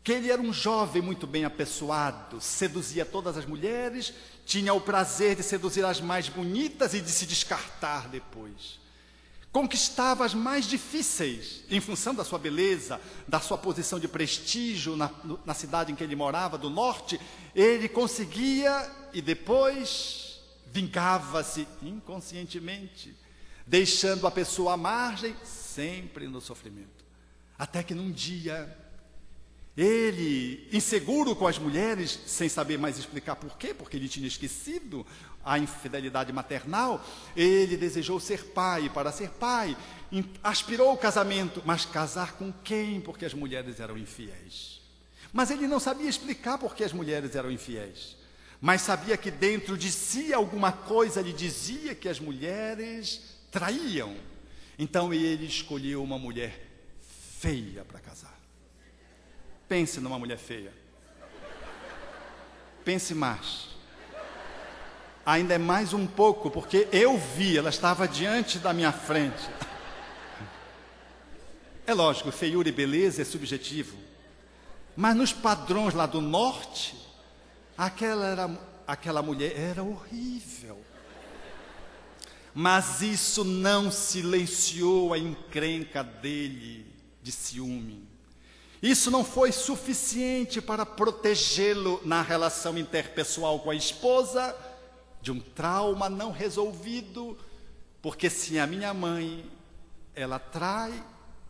que ele era um jovem muito bem apessoado, seduzia todas as mulheres, tinha o prazer de seduzir as mais bonitas e de se descartar depois. Conquistava as mais difíceis, em função da sua beleza, da sua posição de prestígio na cidade em que ele morava, do norte, ele conseguia e depois vingava-se inconscientemente, deixando a pessoa à margem, sempre no sofrimento. Até que num dia, ele, inseguro com as mulheres, sem saber mais explicar por quê, porque ele tinha esquecido a infidelidade maternal, ele desejou ser pai. Para ser pai, aspirou o casamento, mas casar com quem? Porque as mulheres eram infiéis. Mas ele não sabia explicar por que as mulheres eram infiéis, mas sabia que dentro de si alguma coisa lhe dizia que as mulheres traíam. Então ele escolheu uma mulher feia para casar. Pense numa mulher feia. Pense mais. Ainda é mais um pouco, porque eu vi, ela estava diante da minha frente. É lógico, feiura e beleza é subjetivo. Mas nos padrões lá do norte, aquela mulher era horrível. Mas isso não silenciou a encrenca dele de ciúme. Isso não foi suficiente para protegê-lo na relação interpessoal com a esposa de um trauma não resolvido, porque se a minha mãe, ela trai,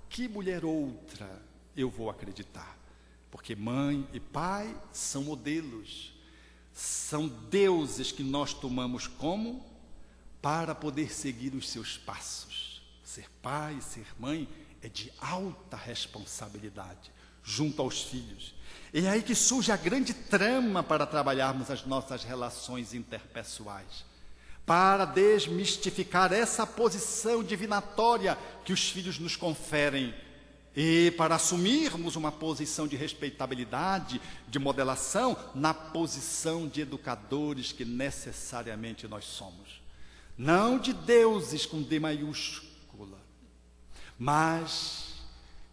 que mulher outra eu vou acreditar? Porque mãe e pai são modelos. São deuses que nós tomamos como para poder seguir os seus passos. Ser pai, ser mãe é de alta responsabilidade junto aos filhos. E é aí que surge a grande trama para trabalharmos as nossas relações interpessoais, para desmistificar essa posição divinatória que os filhos nos conferem e para assumirmos uma posição de respeitabilidade, de modelação, na posição de educadores que necessariamente nós somos. Não de deuses com D maiúscula, mas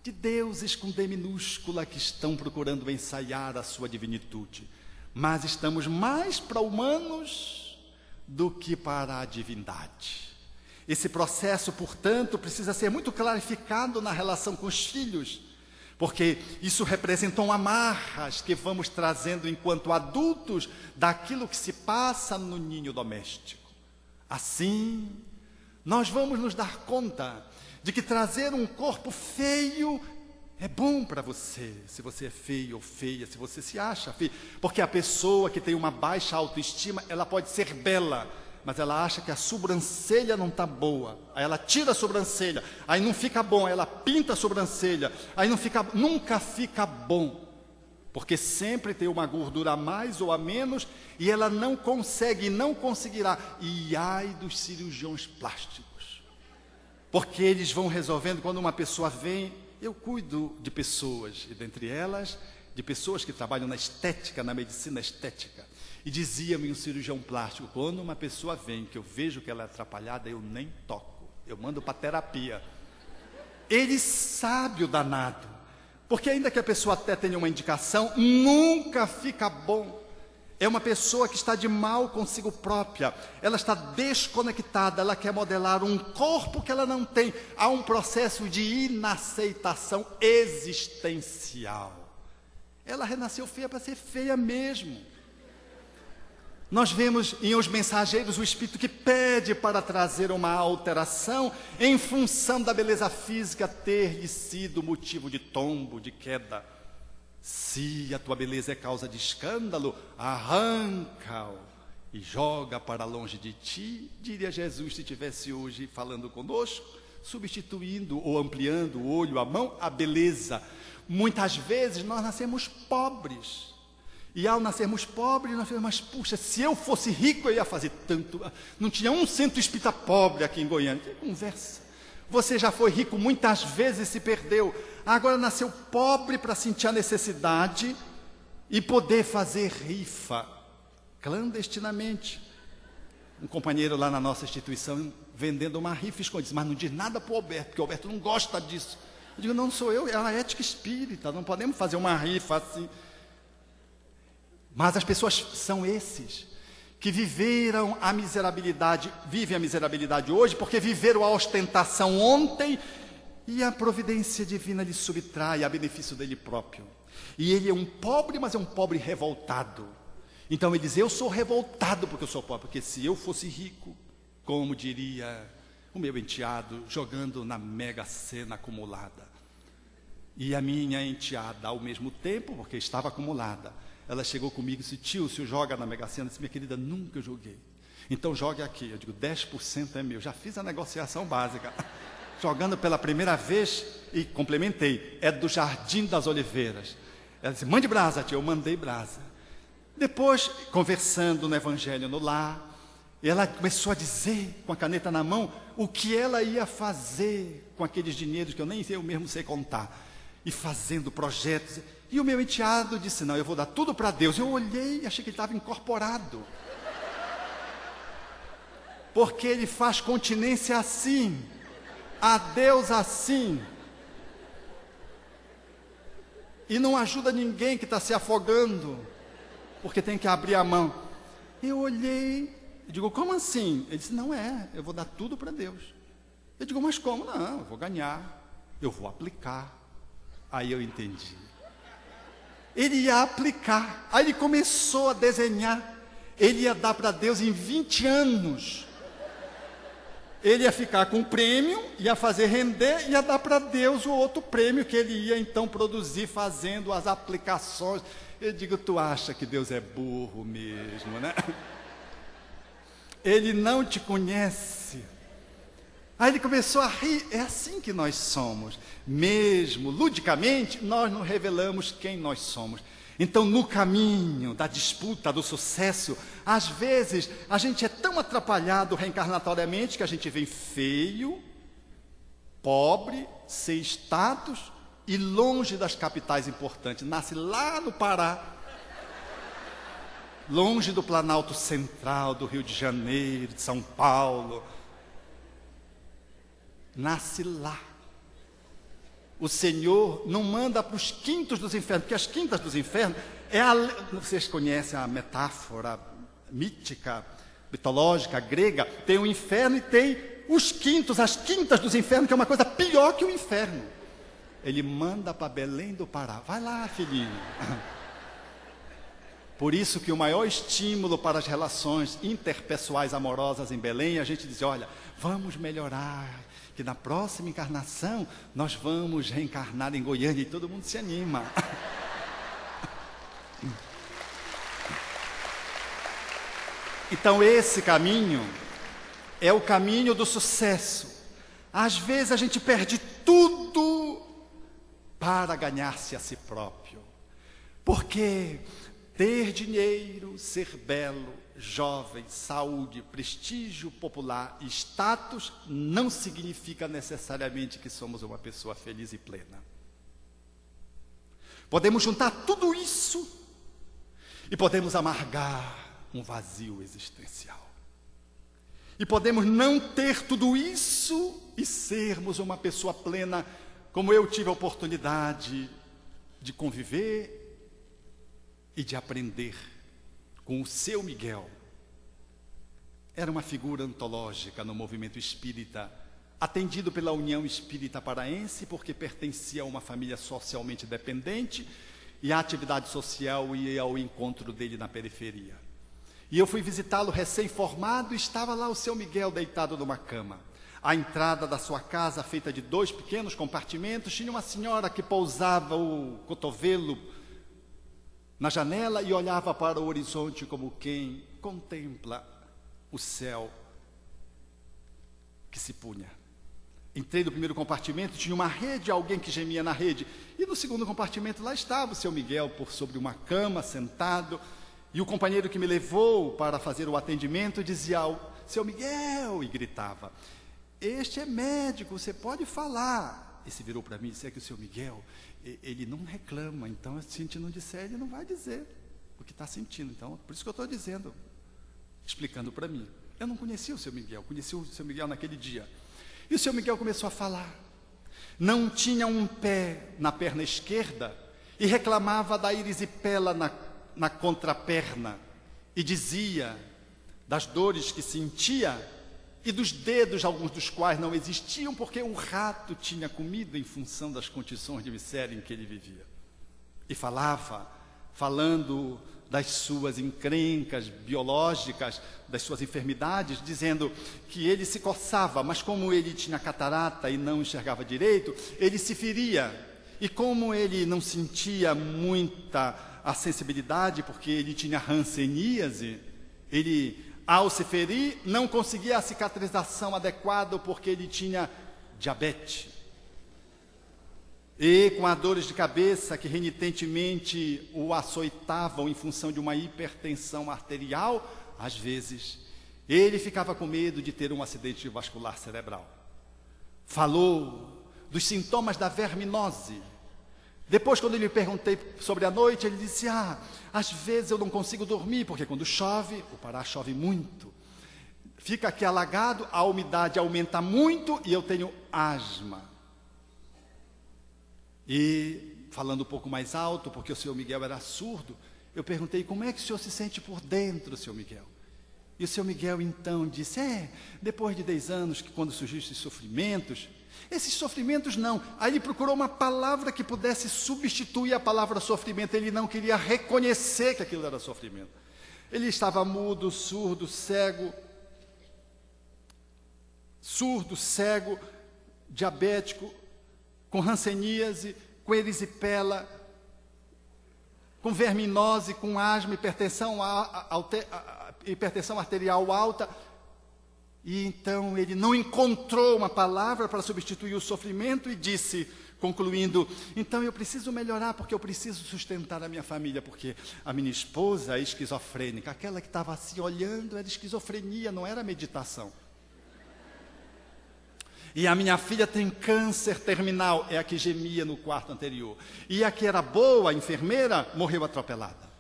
de deuses com D minúscula que estão procurando ensaiar a sua divinitude. Mas estamos mais para humanos do que para a divindade. Esse processo, portanto, precisa ser muito clarificado na relação com os filhos, porque isso representam amarras que vamos trazendo enquanto adultos daquilo que se passa no ninho doméstico. Assim, nós vamos nos dar conta de que trazer um corpo feio é bom para você, se você é feio ou feia, se você se acha feio, porque a pessoa que tem uma baixa autoestima, ela pode ser bela, mas ela acha que a sobrancelha não está boa, aí ela tira a sobrancelha, aí não fica bom, aí ela pinta a sobrancelha, aí nunca fica bom, porque sempre tem uma gordura a mais ou a menos, e ela não consegue, não conseguirá, e ai dos cirurgiões plásticos, porque eles vão resolvendo. Quando uma pessoa vem, eu cuido de pessoas, e dentre elas, de pessoas que trabalham na estética, na medicina estética. E dizia-me um cirurgião plástico, quando uma pessoa vem, que eu vejo que ela é atrapalhada, eu nem toco, eu mando para terapia. Ele sabe o danado, porque ainda que a pessoa até tenha uma indicação, nunca fica bom. É uma pessoa que está de mal consigo própria, ela está desconectada, ela quer modelar um corpo que ela não tem. Há um processo de inaceitação existencial. Ela renasceu feia para ser feia mesmo. Nós vemos em Os Mensageiros o Espírito que pede para trazer uma alteração em função da beleza física ter-lhe sido motivo de tombo, de queda. Se a tua beleza é causa de escândalo, arranca-o e joga para longe de ti, diria Jesus se estivesse hoje falando conosco, substituindo ou ampliando o olho, a mão, a beleza. Muitas vezes nós nascemos pobres. E ao nascermos pobres, nós falamos, mas puxa, se eu fosse rico eu ia fazer tanto. Não tinha um centro espírita pobre aqui em Goiânia. Que conversa. Você já foi rico muitas vezes e se perdeu. Agora nasceu pobre para sentir a necessidade e poder fazer rifa clandestinamente. Um companheiro lá na nossa instituição vendendo uma rifa escondida, mas não diz nada para o Alberto, porque o Alberto não gosta disso. Eu digo, não sou eu, é a ética espírita, não podemos fazer uma rifa assim. Mas as pessoas são esses que viveram a miserabilidade, vivem a miserabilidade hoje, porque viveram a ostentação ontem, e a providência divina lhe subtrai a benefício dele próprio. E ele é um pobre, mas é um pobre revoltado. Então ele diz, eu sou revoltado porque eu sou pobre, porque se eu fosse rico, como diria o meu enteado, jogando na Mega Sena acumulada. E a minha enteada, ao mesmo tempo, porque estava acumulada, ela chegou comigo e disse, tio, o senhor joga na Mega Sena? Eu disse, minha querida, nunca joguei. Então jogue aqui. Eu digo, 10% é meu. Já fiz a negociação básica. Jogando pela primeira vez e complementei. É do Jardim das Oliveiras. Ela disse, mande brasa, tio. Eu mandei brasa. Depois, conversando no Evangelho no lar, ela começou a dizer, com a caneta na mão, o que ela ia fazer com aqueles dinheiros que eu nem eu mesmo sei contar. E fazendo projetos. E o meu enteado disse, não, eu vou dar tudo para Deus. Eu olhei e achei que ele estava incorporado. Porque ele faz continência assim, a Deus assim. E não ajuda ninguém que está se afogando, porque tem que abrir a mão. Eu olhei e digo, como assim? Ele disse, não é, eu vou dar tudo para Deus. Eu digo, mas como? Não, eu vou ganhar, eu vou aplicar. Aí eu entendi. Ele ia aplicar, aí ele começou a desenhar, ele ia dar para Deus em 20 anos, ele ia ficar com o prêmio, ia fazer render, ia dar para Deus o outro prêmio que ele ia então produzir fazendo as aplicações. Eu digo, tu acha que Deus é burro mesmo, né? Ele não te conhece. Aí ele começou a rir. É assim que nós somos. Mesmo ludicamente, nós não revelamos quem nós somos. Então, no caminho da disputa, do sucesso, às vezes a gente é tão atrapalhado reencarnatoriamente que a gente vem feio, pobre, sem status e longe das capitais importantes. Nasce lá no Pará, longe do Planalto Central, do Rio de Janeiro, de São Paulo. Nasce lá. O Senhor não manda para os quintos dos infernos, porque as quintas dos infernos vocês conhecem a metáfora mítica, mitológica, grega. Tem o inferno e tem os quintos, as quintas dos infernos, que é uma coisa pior que o inferno. Ele manda para Belém do Pará. Vai lá, filhinho. Por isso que o maior estímulo para as relações interpessoais amorosas em Belém, a gente diz, olha, vamos melhorar, que na próxima encarnação nós vamos reencarnar em Goiânia, e todo mundo se anima. Então esse caminho é o caminho do sucesso. Às vezes a gente perde tudo para ganhar-se a si próprio. Porque ter dinheiro, ser belo, jovem, saúde, prestígio popular e status não significa necessariamente que somos uma pessoa feliz e plena. Podemos juntar tudo isso e podemos amargar um vazio existencial. E podemos não ter tudo isso e sermos uma pessoa plena, como eu tive a oportunidade de conviver e de aprender com o Seu Miguel. Era uma figura antológica no movimento espírita, atendido pela União Espírita Paraense, porque pertencia a uma família socialmente dependente, e a atividade social ia ao encontro dele na periferia. E eu fui visitá-lo recém-formado, e estava lá o Seu Miguel deitado numa cama. À entrada da sua casa, feita de 2 pequenos compartimentos, tinha uma senhora que pousava o cotovelo na janela e olhava para o horizonte como quem contempla o céu que se punha. Entrei no primeiro compartimento, tinha uma rede, alguém que gemia na rede. E no segundo compartimento, lá estava o Seu Miguel, por sobre uma cama, sentado. E o companheiro que me levou para fazer o atendimento dizia ao Seu Miguel, e gritava, este é médico, você pode falar. E se virou para mim e disse, é que o Seu Miguel, ele não reclama, então se a gente não disser, ele não vai dizer o que está sentindo. Então, por isso que eu estou dizendo, explicando para mim. Eu não conhecia o Seu Miguel, conheci o Seu Miguel naquele dia. E o Seu Miguel começou a falar. Não tinha um pé na perna esquerda e reclamava da erisipela na contraperna. E dizia das dores que sentia e dos dedos, alguns dos quais não existiam, porque um rato tinha comido em função das condições de miséria em que ele vivia. E falando das suas encrencas biológicas, das suas enfermidades, dizendo que ele se coçava, mas como ele tinha catarata e não enxergava direito, ele se feria. E como ele não sentia muita a sensibilidade, porque ele tinha hanseníase, ele, ao se ferir, não conseguia a cicatrização adequada, porque ele tinha diabetes. E com as dores de cabeça que renitentemente o açoitavam em função de uma hipertensão arterial, às vezes, ele ficava com medo de ter um acidente vascular cerebral. Falou dos sintomas da verminose. Depois, quando eu lhe perguntei sobre a noite, ele disse, às vezes eu não consigo dormir, porque quando chove, o Pará chove muito, fica aqui alagado, a umidade aumenta muito e eu tenho asma. E, falando um pouco mais alto, porque o Seu Miguel era surdo, eu perguntei, como é que o senhor se sente por dentro, Seu Miguel? E o Seu Miguel, então, disse, depois de 10 anos, que quando surgiram esses sofrimentos não. Aí ele procurou uma palavra que pudesse substituir a palavra sofrimento. Ele não queria reconhecer que aquilo era sofrimento. Ele estava mudo, surdo, cego, diabético, com hanseníase, com erisipela, com verminose, com asma, hipertensão arterial alta. E então ele não encontrou uma palavra para substituir o sofrimento e disse, concluindo: então eu preciso melhorar porque eu preciso sustentar a minha família, porque a minha esposa é esquizofrênica. Aquela que estava assim olhando era esquizofrenia, não era meditação. E a minha filha tem câncer terminal, é a que gemia no quarto anterior. E a que era boa, a enfermeira, morreu atropelada.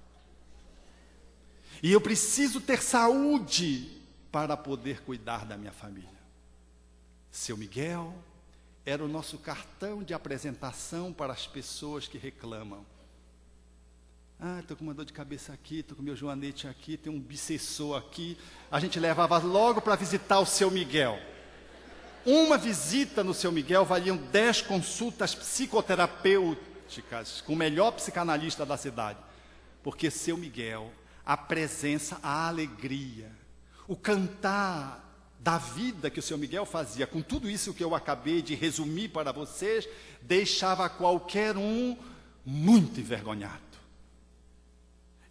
E eu preciso ter saúde para poder cuidar da minha família. Seu Miguel era o nosso cartão de apresentação para as pessoas que reclamam. Estou com uma dor de cabeça aqui, estou com meu joanete aqui, tem um bissessor aqui. A gente levava logo para visitar o seu Miguel. Uma visita no seu Miguel valiam 10 consultas psicoterapêuticas com o melhor psicanalista da cidade. Porque seu Miguel, a presença, a alegria, o cantar da vida que o seu Miguel fazia, com tudo isso que eu acabei de resumir para vocês, deixava qualquer um muito envergonhado.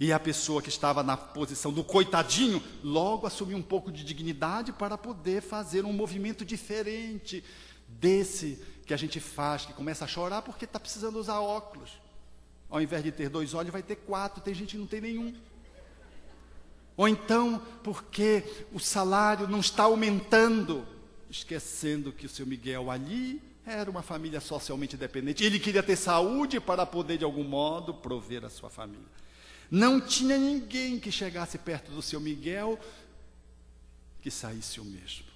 E a pessoa que estava na posição do coitadinho, logo assumiu um pouco de dignidade para poder fazer um movimento diferente desse que a gente faz, que começa a chorar porque está precisando usar óculos. Ao invés de ter 2 olhos, vai ter 4, tem gente que não tem nenhum. Ou então, porque o salário não está aumentando, esquecendo que o seu Miguel ali era uma família socialmente dependente. Ele queria ter saúde para poder, de algum modo, prover a sua família. Não tinha ninguém que chegasse perto do seu Miguel que saísse o mesmo.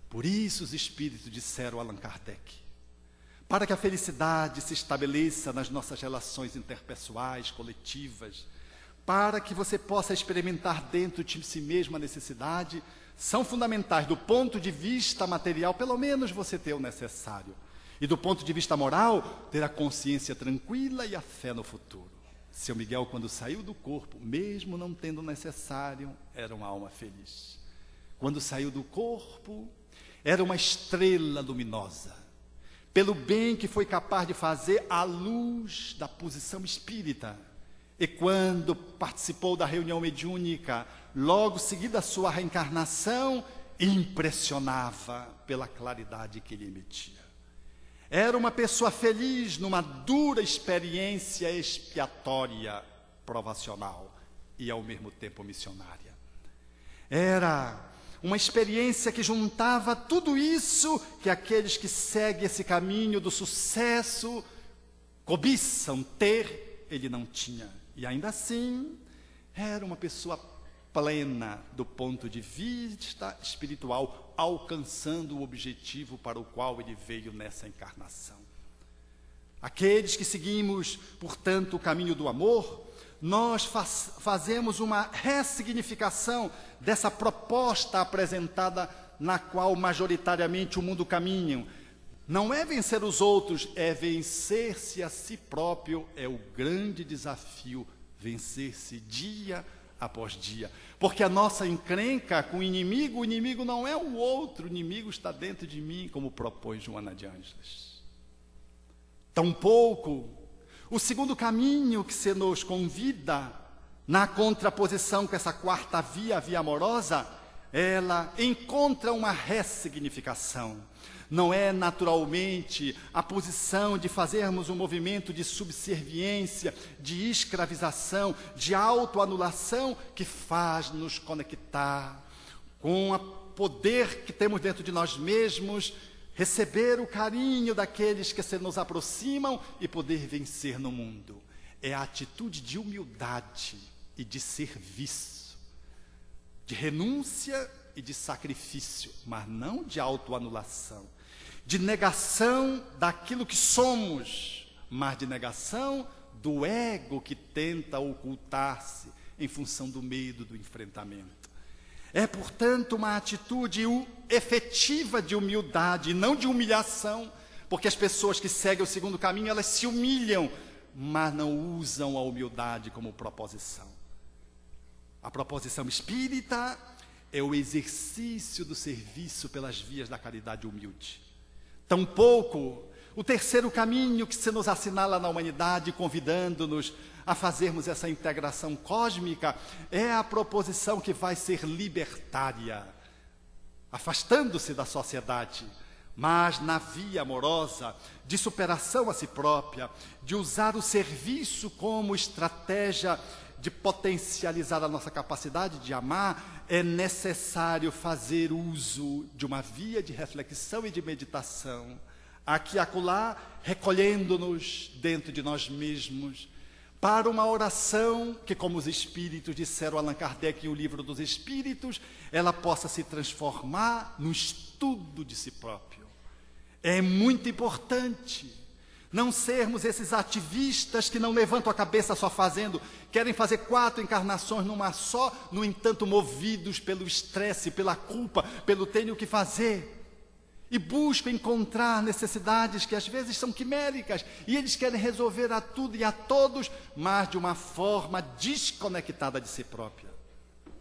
Por isso os espíritos disseram a Allan Kardec: para que a felicidade se estabeleça nas nossas relações interpessoais, coletivas, para que você possa experimentar dentro de si mesmo a necessidade, são fundamentais do ponto de vista material, pelo menos você ter o necessário. E do ponto de vista moral, ter a consciência tranquila e a fé no futuro. Seu Miguel, quando saiu do corpo, mesmo não tendo o necessário, era uma alma feliz. Quando saiu do corpo, era uma estrela luminosa. Pelo bem que foi capaz de fazer à luz da posição espírita. E quando participou da reunião mediúnica, logo seguida a sua reencarnação, impressionava pela claridade que ele emitia. Era uma pessoa feliz numa dura experiência expiatória, provacional e ao mesmo tempo missionária. Era uma experiência que juntava tudo isso que aqueles que seguem esse caminho do sucesso cobiçam ter, ele não tinha. E ainda assim, era uma pessoa plena do ponto de vista espiritual, alcançando o objetivo para o qual ele veio nessa encarnação. Aqueles que seguimos, portanto, o caminho do amor, nós fazemos uma ressignificação dessa proposta apresentada, na qual majoritariamente o mundo caminha. Não é vencer os outros, é vencer-se a si próprio, é o grande desafio, vencer-se dia após dia. Porque a nossa encrenca com o inimigo não é o outro, o inimigo está dentro de mim, como propõe Joana de Ângeles. Tampouco o segundo caminho que se nos convida, na contraposição com essa quarta via, a via amorosa, ela encontra uma ressignificação. Não é naturalmente a posição de fazermos um movimento de subserviência, de escravização, de autoanulação que faz nos conectar com o poder que temos dentro de nós mesmos, receber o carinho daqueles que se nos aproximam e poder vencer no mundo. É a atitude de humildade e de serviço, de renúncia e de sacrifício, mas não de autoanulação, de negação daquilo que somos, mas de negação do ego que tenta ocultar-se em função do medo do enfrentamento. É, portanto, uma atitude efetiva de humildade e não de humilhação, porque as pessoas que seguem o segundo caminho, elas se humilham, mas não usam a humildade como proposição. A proposição espírita é o exercício do serviço pelas vias da caridade humilde. Tampouco O terceiro caminho que se nos assinala na humanidade, convidando-nos a fazermos essa integração cósmica, é a proposição que vai ser libertária, afastando-se da sociedade, mas na via amorosa, de superação a si própria, de usar o serviço como estratégia de potencializar a nossa capacidade de amar, é necessário fazer uso de uma via de reflexão e de meditação, aqui e acolá, recolhendo-nos dentro de nós mesmos, para uma oração que, como os Espíritos disseram Allan Kardec em O Livro dos Espíritos, ela possa se transformar no estudo de si próprio. É muito importante não sermos esses ativistas que não levantam a cabeça só fazendo, querem fazer 4 encarnações numa só, no entanto movidos pelo estresse, pela culpa, pelo tenho que fazer. E buscam encontrar necessidades que às vezes são quiméricas, e eles querem resolver a tudo e a todos, mas de uma forma desconectada de si própria.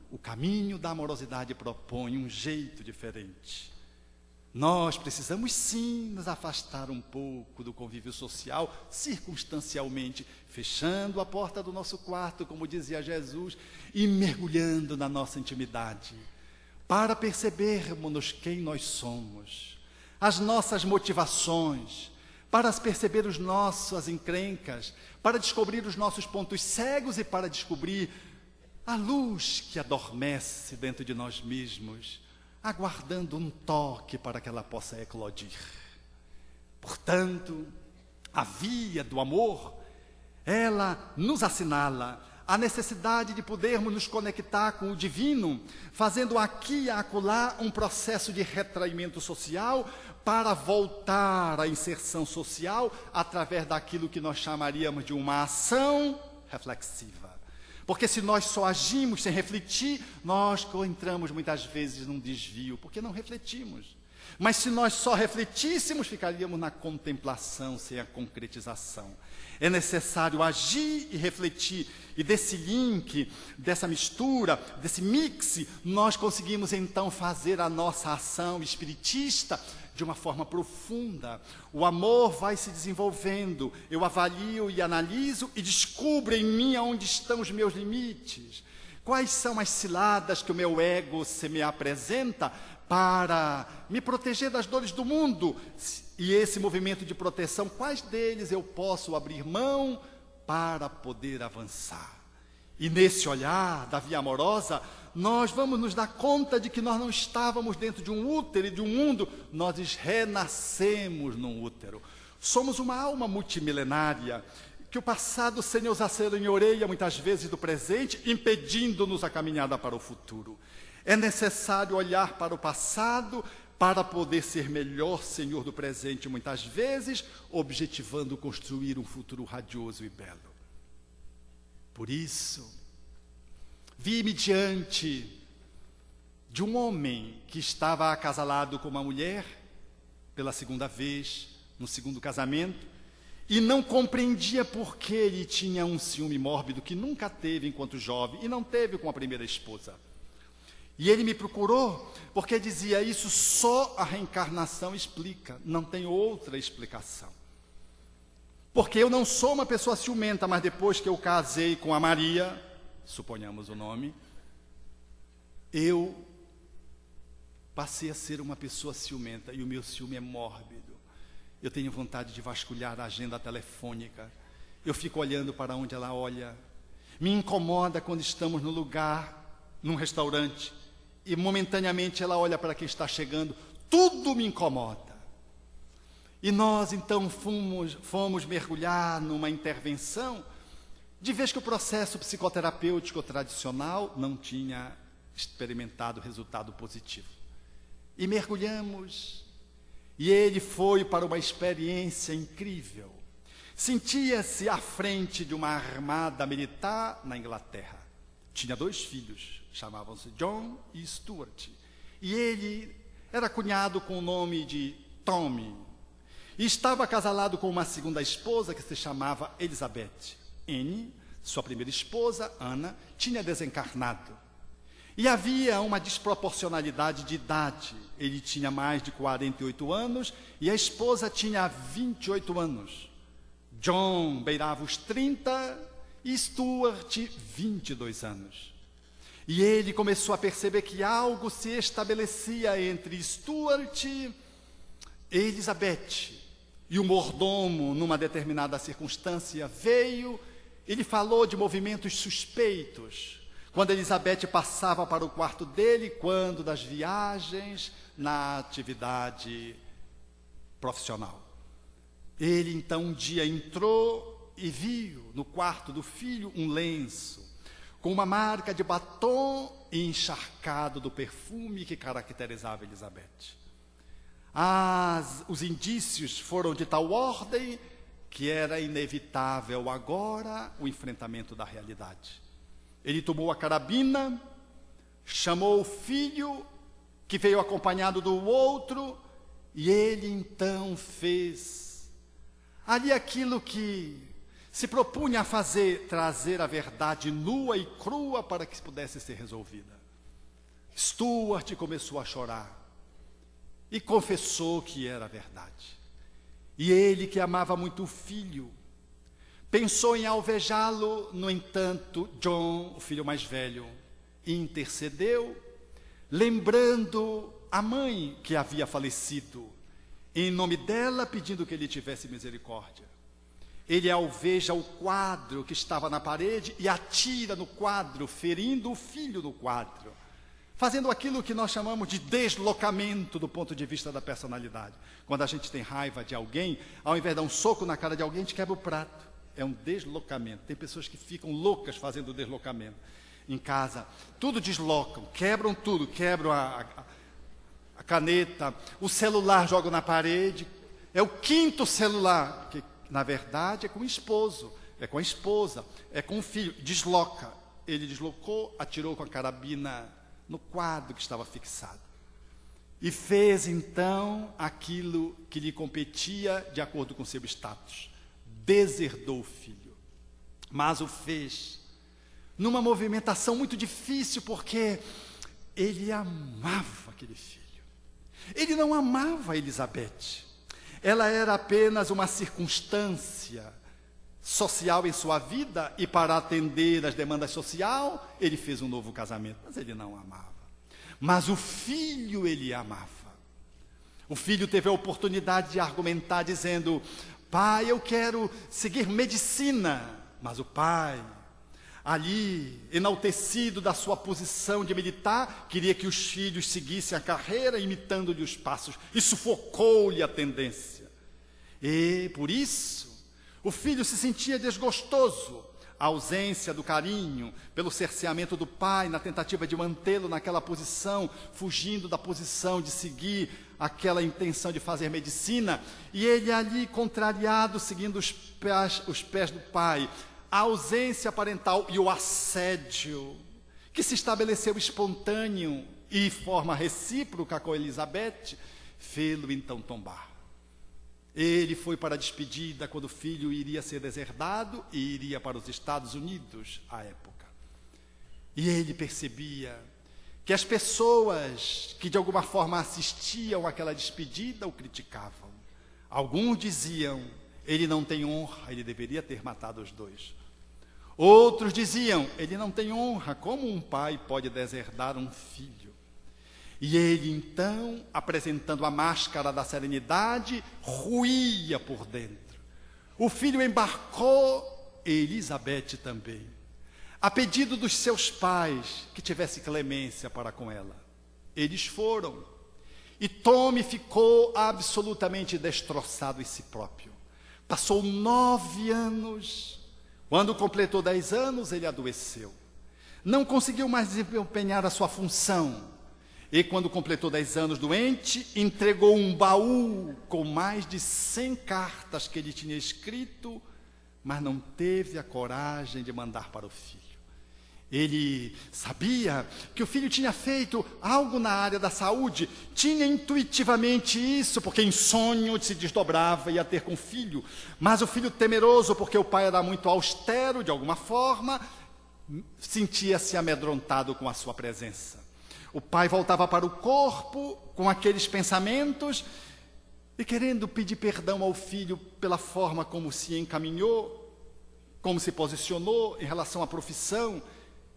O caminho da amorosidade propõe um jeito diferente. Nós precisamos sim nos afastar um pouco do convívio social, circunstancialmente, fechando a porta do nosso quarto, como dizia Jesus, e mergulhando na nossa intimidade, para percebermos quem nós somos, as nossas motivações, para perceber as nossas encrencas, para descobrir os nossos pontos cegos e para descobrir a luz que adormece dentro de nós mesmos, aguardando um toque para que ela possa eclodir. Portanto, a via do amor, ela nos assinala a necessidade de podermos nos conectar com o divino, fazendo aqui e acolá um processo de retraimento social para voltar à inserção social através daquilo que nós chamaríamos de uma ação reflexiva. Porque se nós só agimos sem refletir, nós entramos muitas vezes num desvio, porque não refletimos. Mas se nós só refletíssemos, ficaríamos na contemplação, sem a concretização. É necessário agir e refletir, e desse link, dessa mistura, desse mix, nós conseguimos então fazer a nossa ação espiritista de uma forma profunda. O amor vai se desenvolvendo, eu avalio e analiso e descubro em mim onde estão os meus limites. Quais são as ciladas que o meu ego se me apresenta para me proteger das dores do mundo? E esse movimento de proteção, quais deles eu posso abrir mão para poder avançar? E nesse olhar da via amorosa, nós vamos nos dar conta de que nós não estávamos dentro de um útero e de um mundo, nós renascemos num útero. Somos uma alma multimilenária, que o passado se nos asserenhoreia muitas vezes do presente, impedindo-nos a caminhada para o futuro. É necessário olhar para o passado para poder ser melhor senhor do presente muitas vezes, objetivando construir um futuro radioso e belo. Por isso, vi-me diante de um homem que estava acasalado com uma mulher pela segunda vez, no segundo casamento, e não compreendia por que ele tinha um ciúme mórbido que nunca teve enquanto jovem e não teve com a primeira esposa. E ele me procurou porque dizia, isso só a reencarnação explica, não tem outra explicação. Porque eu não sou uma pessoa ciumenta, mas depois que eu casei com a Maria, suponhamos o nome, eu passei a ser uma pessoa ciumenta e o meu ciúme é mórbido. Eu tenho vontade de vasculhar a agenda telefônica, eu fico olhando para onde ela olha, me incomoda quando estamos no lugar, num restaurante, e momentaneamente ela olha para quem está chegando, tudo me incomoda. E nós então fomos mergulhar numa intervenção, de vez que o processo psicoterapêutico tradicional não tinha experimentado resultado positivo. E mergulhamos, e ele foi para uma experiência incrível. Sentia-se à frente de uma armada militar na Inglaterra. Tinha 2 filhos, chamavam-se John e Stuart. E ele era cunhado com o nome de Tommy. E estava acasalado com uma segunda esposa que se chamava Elizabeth. Anne, sua primeira esposa, Ana, tinha desencarnado. E havia uma desproporcionalidade de idade. Ele tinha mais de 48 anos e a esposa tinha 28 anos. John beirava os 30 e Stuart 22 anos. E ele começou a perceber que algo se estabelecia entre Stuart e Elizabeth. E o mordomo, numa determinada circunstância, veio, ele falou de movimentos suspeitos. Quando Elizabeth passava para o quarto dele, quando das viagens na atividade profissional. Ele então um dia entrou e viu no quarto do filho um lenço com uma marca de batom encharcado do perfume que caracterizava Elizabeth. Os indícios foram de tal ordem que era inevitável agora o enfrentamento da realidade. Ele tomou a carabina, chamou o filho, que veio acompanhado do outro, e ele então fez ali aquilo que se propunha a fazer, trazer a verdade nua e crua para que pudesse ser resolvida. Stuart começou a chorar e confessou que era verdade. E ele, que amava muito o filho, pensou em alvejá-lo. No entanto, John, o filho mais velho, intercedeu, lembrando a mãe que havia falecido, em nome dela pedindo que ele tivesse misericórdia. Ele alveja o quadro que estava na parede e atira no quadro, ferindo o filho no quadro, fazendo aquilo que nós chamamos de deslocamento do ponto de vista da personalidade. Quando a gente tem raiva de alguém, ao invés de dar um soco na cara de alguém, a gente quebra o prato. É um deslocamento. Tem pessoas que ficam loucas fazendo deslocamento. Em casa, tudo deslocam, quebram tudo, quebram a caneta, o celular jogam na parede. É o quinto celular, que na verdade é com o esposo, é com a esposa, é com o filho. Desloca. Ele deslocou, atirou com a carabina no quadro que estava fixado. E fez então aquilo que lhe competia de acordo com seu status. Deserdou o filho. Mas o fez numa movimentação muito difícil, porque ele amava aquele filho. Ele não amava Elizabeth. Ela era apenas uma circunstância social em sua vida, e para atender às demandas sociais, ele fez um novo casamento, mas ele não amava. Mas o filho ele amava. O filho teve a oportunidade de argumentar dizendo: pai, eu quero seguir medicina. Mas o pai, ali, enaltecido da sua posição de militar, queria que os filhos seguissem a carreira, imitando-lhe os passos, e sufocou-lhe a tendência. E, por isso, o filho se sentia desgostoso. A ausência do carinho, pelo cerceamento do pai, na tentativa de mantê-lo naquela posição, fugindo da posição de seguir aquela intenção de fazer medicina, e ele ali, contrariado, seguindo os pés do pai. A ausência parental e o assédio, que se estabeleceu espontâneo e forma recíproca com Elizabeth, fê-lo então tombar. Ele foi para a despedida quando o filho iria ser deserdado e iria para os Estados Unidos à época. E ele percebia que as pessoas que de alguma forma assistiam àquela despedida o criticavam. Alguns diziam: ele não tem honra, ele deveria ter matado os dois. Outros diziam: ele não tem honra, como um pai pode deserdar um filho? E ele então, apresentando a máscara da serenidade, ruía por dentro. O filho embarcou, Elizabeth também, a pedido dos seus pais que tivesse clemência para com ela. Eles foram, e Tommy ficou absolutamente destroçado em si próprio. Passou 9 anos. Quando completou 10 anos, ele adoeceu. Não conseguiu mais desempenhar a sua função. E quando completou 10 anos doente, entregou um baú com mais de 100 cartas que ele tinha escrito, mas não teve a coragem de mandar para o filho. Ele sabia que o filho tinha feito algo na área da saúde, tinha intuitivamente isso, porque em sonho se desdobrava e ia ter com o filho. Mas o filho, temeroso, porque o pai era muito austero de alguma forma, sentia-se amedrontado com a sua presença. O pai voltava para o corpo com aqueles pensamentos e querendo pedir perdão ao filho pela forma como se encaminhou, como se posicionou em relação à profissão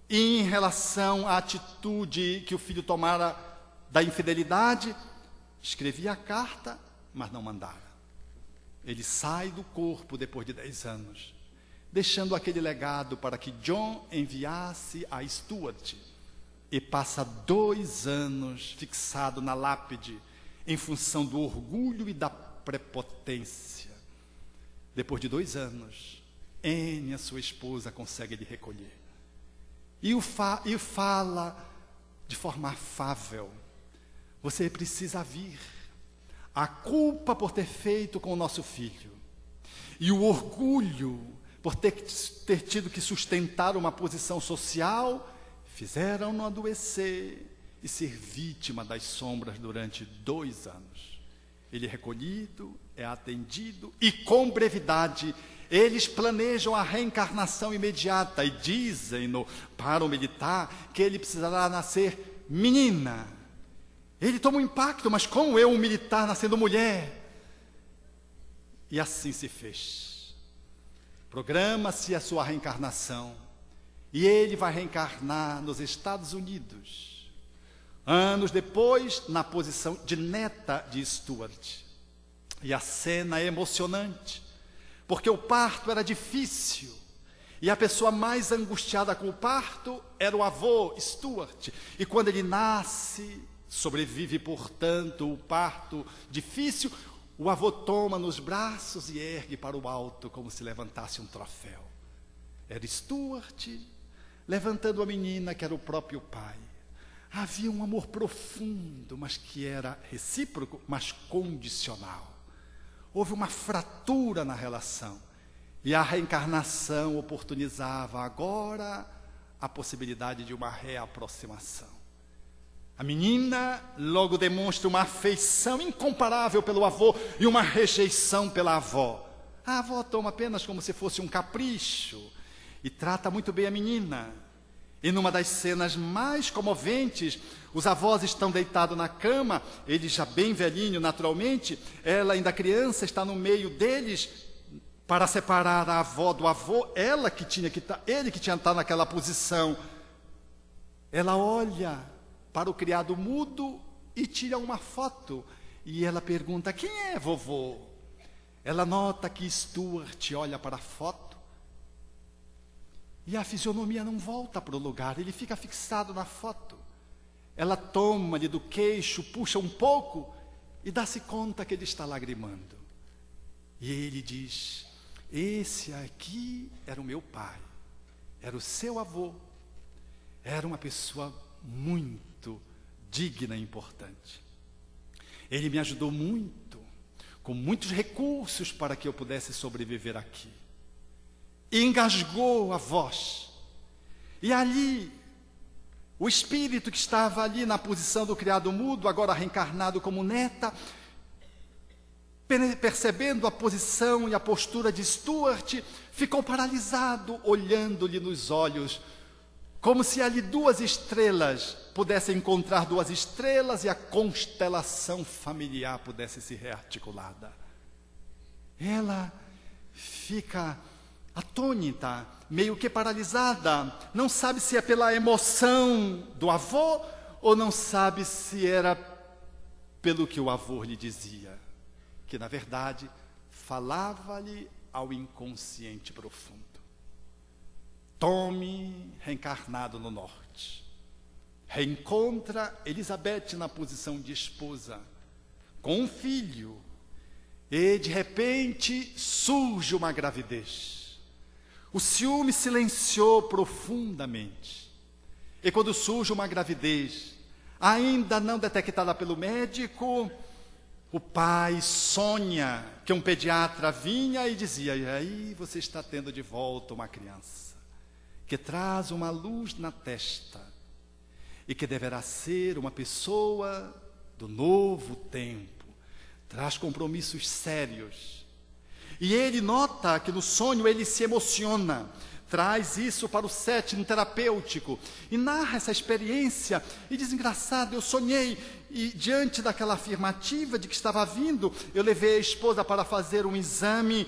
e em relação à atitude que o filho tomara da infidelidade. Escrevia a carta, mas não mandara. Ele sai do corpo depois de 10 anos, deixando aquele legado para que John enviasse a Stuart. E passa 2 anos fixado na lápide, em função do orgulho e da prepotência. Depois de 2 anos, Anne, a sua esposa, consegue lhe recolher. E fala de forma afável: você precisa vir. A culpa por ter feito com o nosso filho e o orgulho por ter tido que sustentar uma posição social fizeram-no adoecer e ser vítima das sombras durante 2 anos. Ele é recolhido, é atendido e com brevidade eles planejam a reencarnação imediata e dizem-no para o militar que ele precisará nascer menina. Ele toma um impacto, mas como um militar nascendo mulher? E assim se fez. Programa-se a sua reencarnação e ele vai reencarnar nos Estados Unidos. Anos depois, na posição de neta de Stuart. E a cena é emocionante, porque o parto era difícil. E a pessoa mais angustiada com o parto era o avô, Stuart. E quando ele nasce, sobrevive, portanto, o parto difícil, o avô toma nos braços e ergue para o alto, como se levantasse um troféu. Era Stuart levantando a menina, que era o próprio pai. Havia um amor profundo, mas que era recíproco, mas condicional. Houve uma fratura na relação. E a reencarnação oportunizava agora a possibilidade de uma reaproximação. A menina logo demonstra uma afeição incomparável pelo avô e uma rejeição pela avó. A avó toma apenas como se fosse um capricho e trata muito bem a menina. E numa das cenas mais comoventes, os avós estão deitados na cama, ele já bem velhinho naturalmente, ela ainda criança está no meio deles. Para separar a avó do avô, ele que tinha que estar naquela posição. Ela olha para o criado mudo e tira uma foto. E ela pergunta: quem é vovô? Ela nota que Stuart olha para a foto e a fisionomia não volta para o lugar, ele fica fixado na foto. Ela toma-lhe do queixo, puxa um pouco e dá-se conta que ele está lagrimando. E ele diz: esse aqui era o meu pai, era o seu avô, era uma pessoa muito digna e importante. Ele me ajudou muito, com muitos recursos para que eu pudesse sobreviver aqui. E engasgou a voz. E ali, o espírito que estava ali na posição do criado mudo, agora reencarnado como neta, percebendo a posição e a postura de Stuart, ficou paralisado, olhando-lhe nos olhos, como se ali 2 estrelas pudessem encontrar 2 estrelas e a constelação familiar pudesse ser rearticulada. Ela fica atônita, meio que paralisada, não sabe se é pela emoção do avô ou não sabe se era pelo que o avô lhe dizia, que na verdade falava-lhe ao inconsciente profundo. Tommy, reencarnado no norte, reencontra Elizabeth na posição de esposa, com um filho, e de repente surge uma gravidez. O ciúme silenciou profundamente. E quando surge uma gravidez, ainda não detectada pelo médico, o pai sonha que um pediatra vinha e dizia: e aí você está tendo de volta uma criança, que traz uma luz na testa, e que deverá ser uma pessoa do novo tempo, traz compromissos sérios. E ele nota que no sonho ele se emociona, traz isso para o setting terapêutico e narra essa experiência e diz: engraçado, eu sonhei e diante daquela afirmativa de que estava vindo, eu levei a esposa para fazer um exame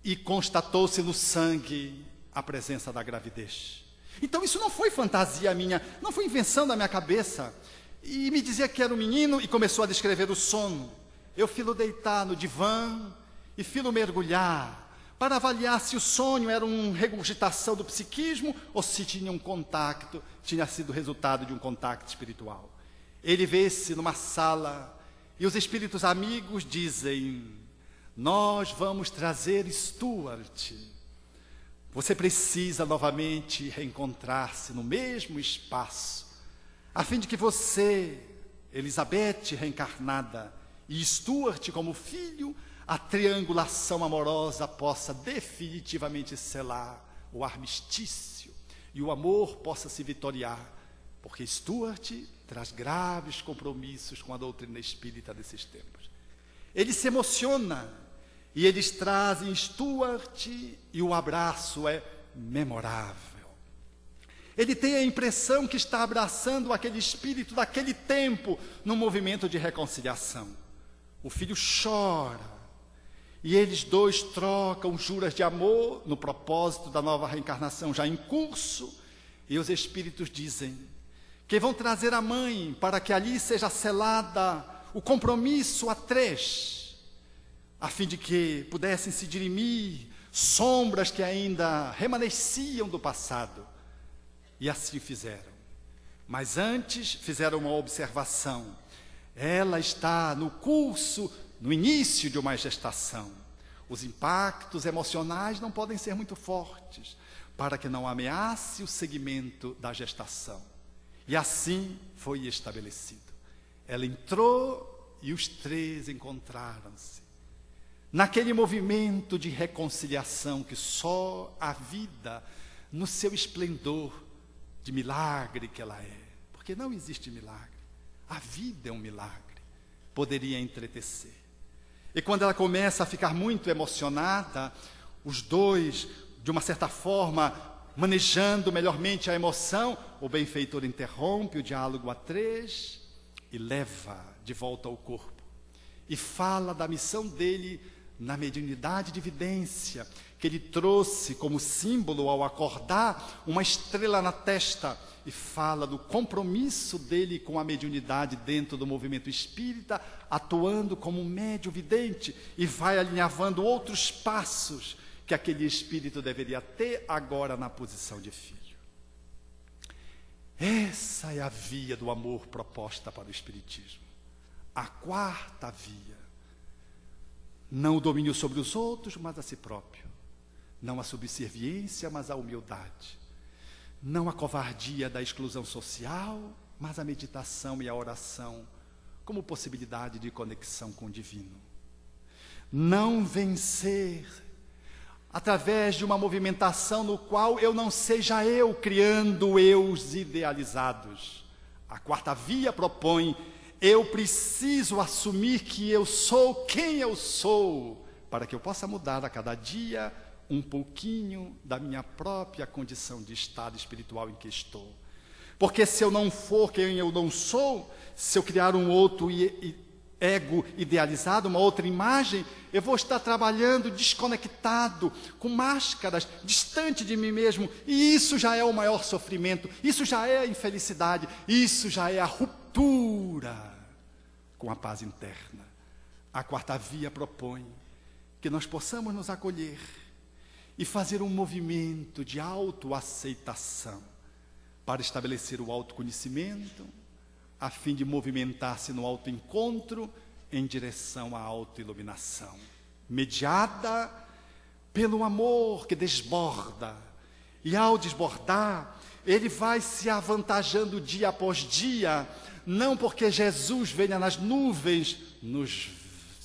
e constatou-se no sangue a presença da gravidez. Então isso não foi fantasia minha, não foi invenção da minha cabeça. E me dizia que era um menino e começou a descrever o sono. Eu fui deitar no divã e fui mergulhar para avaliar se o sonho era uma regurgitação do psiquismo ou se tinha um contato, tinha sido resultado de um contato espiritual. Ele vê-se numa sala e os espíritos amigos dizem: nós vamos trazer Stuart. Você precisa novamente reencontrar-se no mesmo espaço, a fim de que você, Elizabeth reencarnada, e Stuart como filho, a triangulação amorosa possa definitivamente selar o armistício e o amor possa se vitoriar, porque Stuart traz graves compromissos com a doutrina espírita desses tempos. Ele se emociona e eles trazem Stuart e o abraço é memorável. Ele tem a impressão que está abraçando aquele espírito daquele tempo num movimento de reconciliação. O filho chora e eles dois trocam juras de amor no propósito da nova reencarnação já em curso, e os espíritos dizem que vão trazer a mãe para que ali seja selada o compromisso a três, a fim de que pudessem se dirimir sombras que ainda remanesciam do passado. E assim fizeram. Mas antes fizeram uma observação. Ela está no curso, no início de uma gestação. Os impactos emocionais não podem ser muito fortes, para que não ameace o segmento da gestação. E assim foi estabelecido. Ela entrou e os três encontraram-se. Naquele movimento de reconciliação que só a vida, no seu esplendor de milagre que ela é, porque não existe milagre, a vida é um milagre, poderia entretecer. E quando ela começa a ficar muito emocionada, os dois, de uma certa forma, manejando melhormente a emoção, o benfeitor interrompe o diálogo a três e leva de volta ao corpo. E fala da missão dele na mediunidade de vidência, que ele trouxe como símbolo ao acordar uma estrela na testa, e fala do compromisso dele com a mediunidade dentro do movimento espírita, atuando como um médium vidente, e vai alinhavando outros passos que aquele espírito deveria ter agora na posição de filho. Essa é a via do amor proposta para o espiritismo. A quarta via. Não o domínio sobre os outros, mas a si próprio. Não a subserviência, mas a humildade. Não a covardia da exclusão social, mas a meditação e a oração como possibilidade de conexão com o divino. Não vencer através de uma movimentação no qual eu não seja eu criando eus idealizados. A quarta via propõe: eu preciso assumir que eu sou quem eu sou, para que eu possa mudar a cada dia um pouquinho da minha própria condição de estado espiritual em que estou. Porque se eu não for quem eu não sou, se eu criar um outro ego idealizado, uma outra imagem, eu vou estar trabalhando desconectado, com máscaras, distante de mim mesmo, e isso já é o maior sofrimento, isso já é a infelicidade, isso já é a ruptura com a paz interna. A quarta via propõe que nós possamos nos acolher e fazer um movimento de autoaceitação para estabelecer o autoconhecimento, a fim de movimentar-se no autoencontro em direção à autoiluminação, mediada pelo amor que desborda. E ao desbordar, ele vai se avantajando dia após dia, não porque Jesus venha nas nuvens nos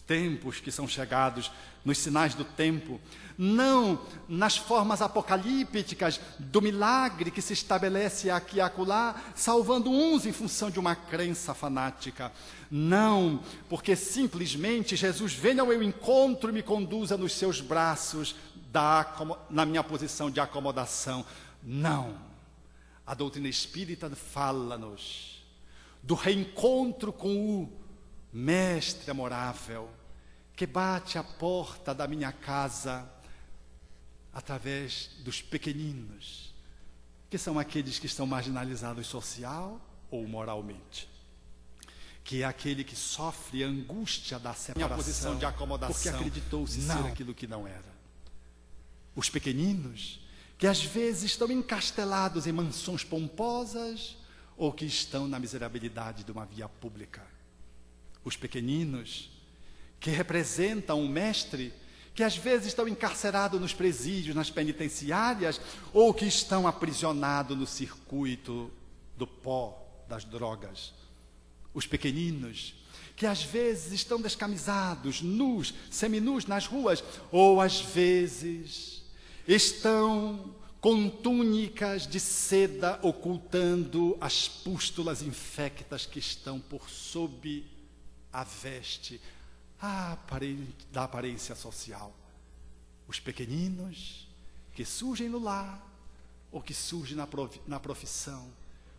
tempos que são chegados, nos sinais do tempo, não nas formas apocalípticas do milagre que se estabelece aqui e acolá, salvando uns em função de uma crença fanática. Não, porque simplesmente Jesus venha ao meu encontro e me conduza nos seus braços na minha posição de acomodação. Não. A doutrina espírita fala-nos do reencontro com o Mestre amorável, que bate à porta da minha casa através dos pequeninos, que são aqueles que estão marginalizados social ou moralmente, que é aquele que sofre a angústia da separação, minha posição de acomodação, porque acreditou-se ser aquilo que não era. Os pequeninos, que às vezes estão encastelados em mansões pomposas ou que estão na miserabilidade de uma via pública. Os pequeninos, que representam o mestre, que às vezes estão encarcerados nos presídios, nas penitenciárias, ou que estão aprisionados no circuito do pó, das drogas. Os pequeninos, que às vezes estão descamisados, nus, seminus nas ruas, ou às vezes estão com túnicas de seda ocultando as pústulas infectas que estão por sob a veste da aparência social. Os pequeninos que surgem no lar ou que surgem na profissão,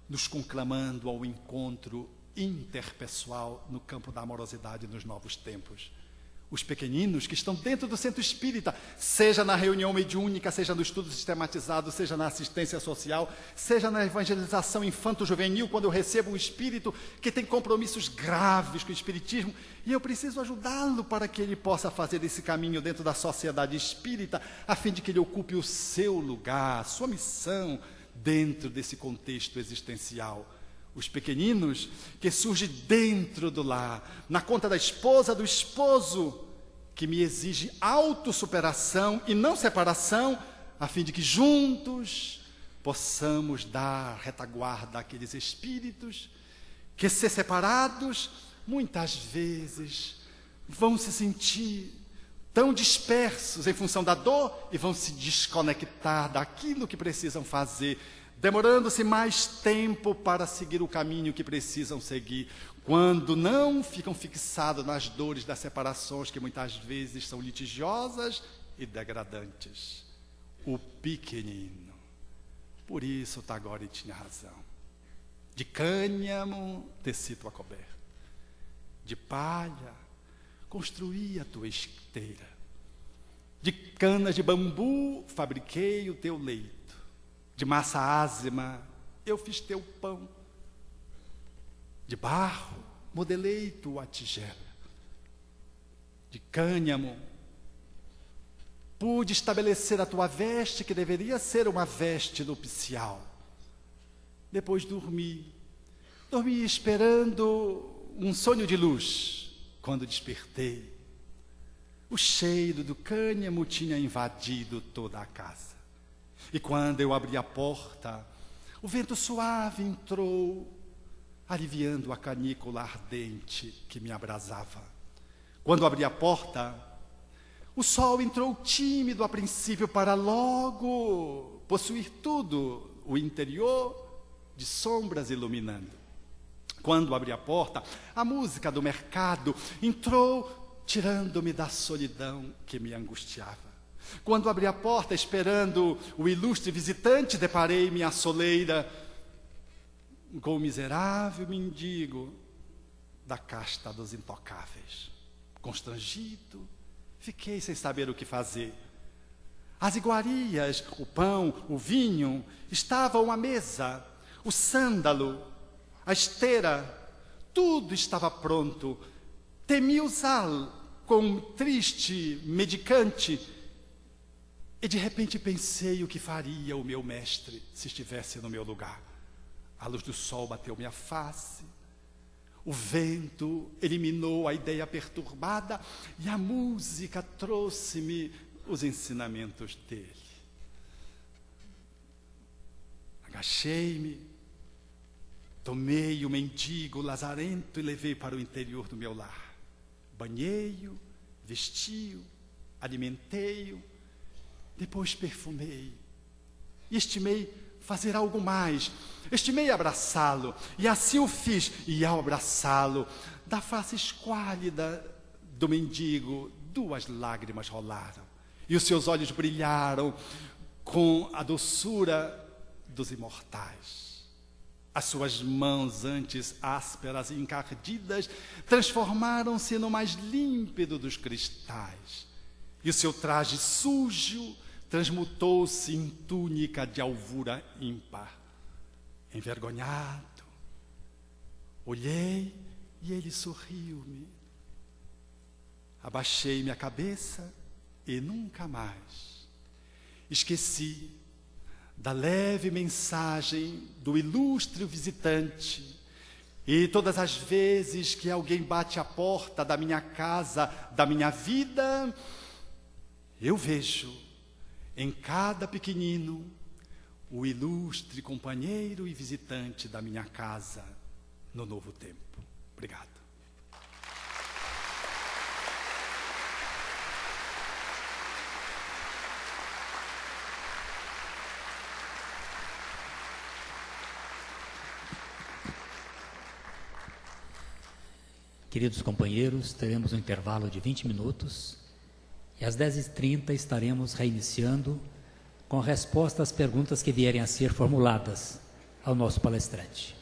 nos conclamando ao encontro interpessoal no campo da amorosidade nos novos tempos. Os pequeninos que estão dentro do centro espírita, seja na reunião mediúnica, seja no estudo sistematizado, seja na assistência social, seja na evangelização infanto-juvenil, quando eu recebo um espírito que tem compromissos graves com o espiritismo, e eu preciso ajudá-lo para que ele possa fazer esse caminho dentro da sociedade espírita, a fim de que ele ocupe o seu lugar, a sua missão, dentro desse contexto existencial. Os pequeninos que surgem dentro do lar, na conta da esposa, do esposo, que me exige autossuperação e não separação, a fim de que juntos possamos dar retaguarda àqueles espíritos que, se separados, muitas vezes vão se sentir tão dispersos em função da dor e vão se desconectar daquilo que precisam fazer, demorando-se mais tempo para seguir o caminho que precisam seguir, quando não ficam fixados nas dores das separações, que muitas vezes são litigiosas e degradantes. O pequenino. Por isso Tagore tinha razão. De cânhamo teci tua coberta, de palha construí a tua esteira, de canas de bambu fabriquei o teu leito, de massa ázima eu fiz teu pão, de barro modelei tua tigela, de cânhamo pude estabelecer a tua veste, que deveria ser uma veste nupcial. Depois dormi esperando um sonho de luz. Quando despertei, o cheiro do cânhamo tinha invadido toda a casa. E quando eu abri a porta, o vento suave entrou, aliviando a canícula ardente que me abrasava. Quando abri a porta, o sol entrou tímido a princípio para logo possuir tudo, o interior de sombras iluminando. Quando abri a porta, a música do mercado entrou, tirando-me da solidão que me angustiava. Quando abri a porta, esperando o ilustre visitante, deparei-me à soleira com o miserável mendigo da casta dos intocáveis. Constrangido, fiquei sem saber o que fazer. As iguarias, o pão, o vinho, estavam à mesa, o sândalo, a esteira, tudo estava pronto. Temi usá-lo com um triste mendicante e de repente pensei o que faria o meu mestre se estivesse no meu lugar. A luz do sol bateu minha face, o vento eliminou a ideia perturbada e a música trouxe-me os ensinamentos dele. Agachei-me, tomei o mendigo lazarento e levei para o interior do meu lar. banhei-o, vesti-o, alimentei-o, depois perfumei. E estimei fazer algo mais. Estimei abraçá-lo, e assim o fiz. E ao abraçá-lo, da face esquálida do mendigo, 2 lágrimas rolaram. E os seus olhos brilharam com a doçura dos imortais. As suas mãos, antes ásperas e encardidas, transformaram-se no mais límpido dos cristais. E o seu traje sujo transmutou-se em túnica de alvura ímpar. Envergonhado, olhei e ele sorriu-me. Abaixei minha cabeça e nunca mais esqueci da leve mensagem do ilustre visitante. E todas as vezes que alguém bate à porta da minha casa, da minha vida, eu vejo em cada pequenino o ilustre companheiro e visitante da minha casa no novo tempo. Obrigado. Queridos companheiros, teremos um intervalo de 20 minutos e às 10h30 estaremos reiniciando com a resposta às perguntas que vierem a ser formuladas ao nosso palestrante.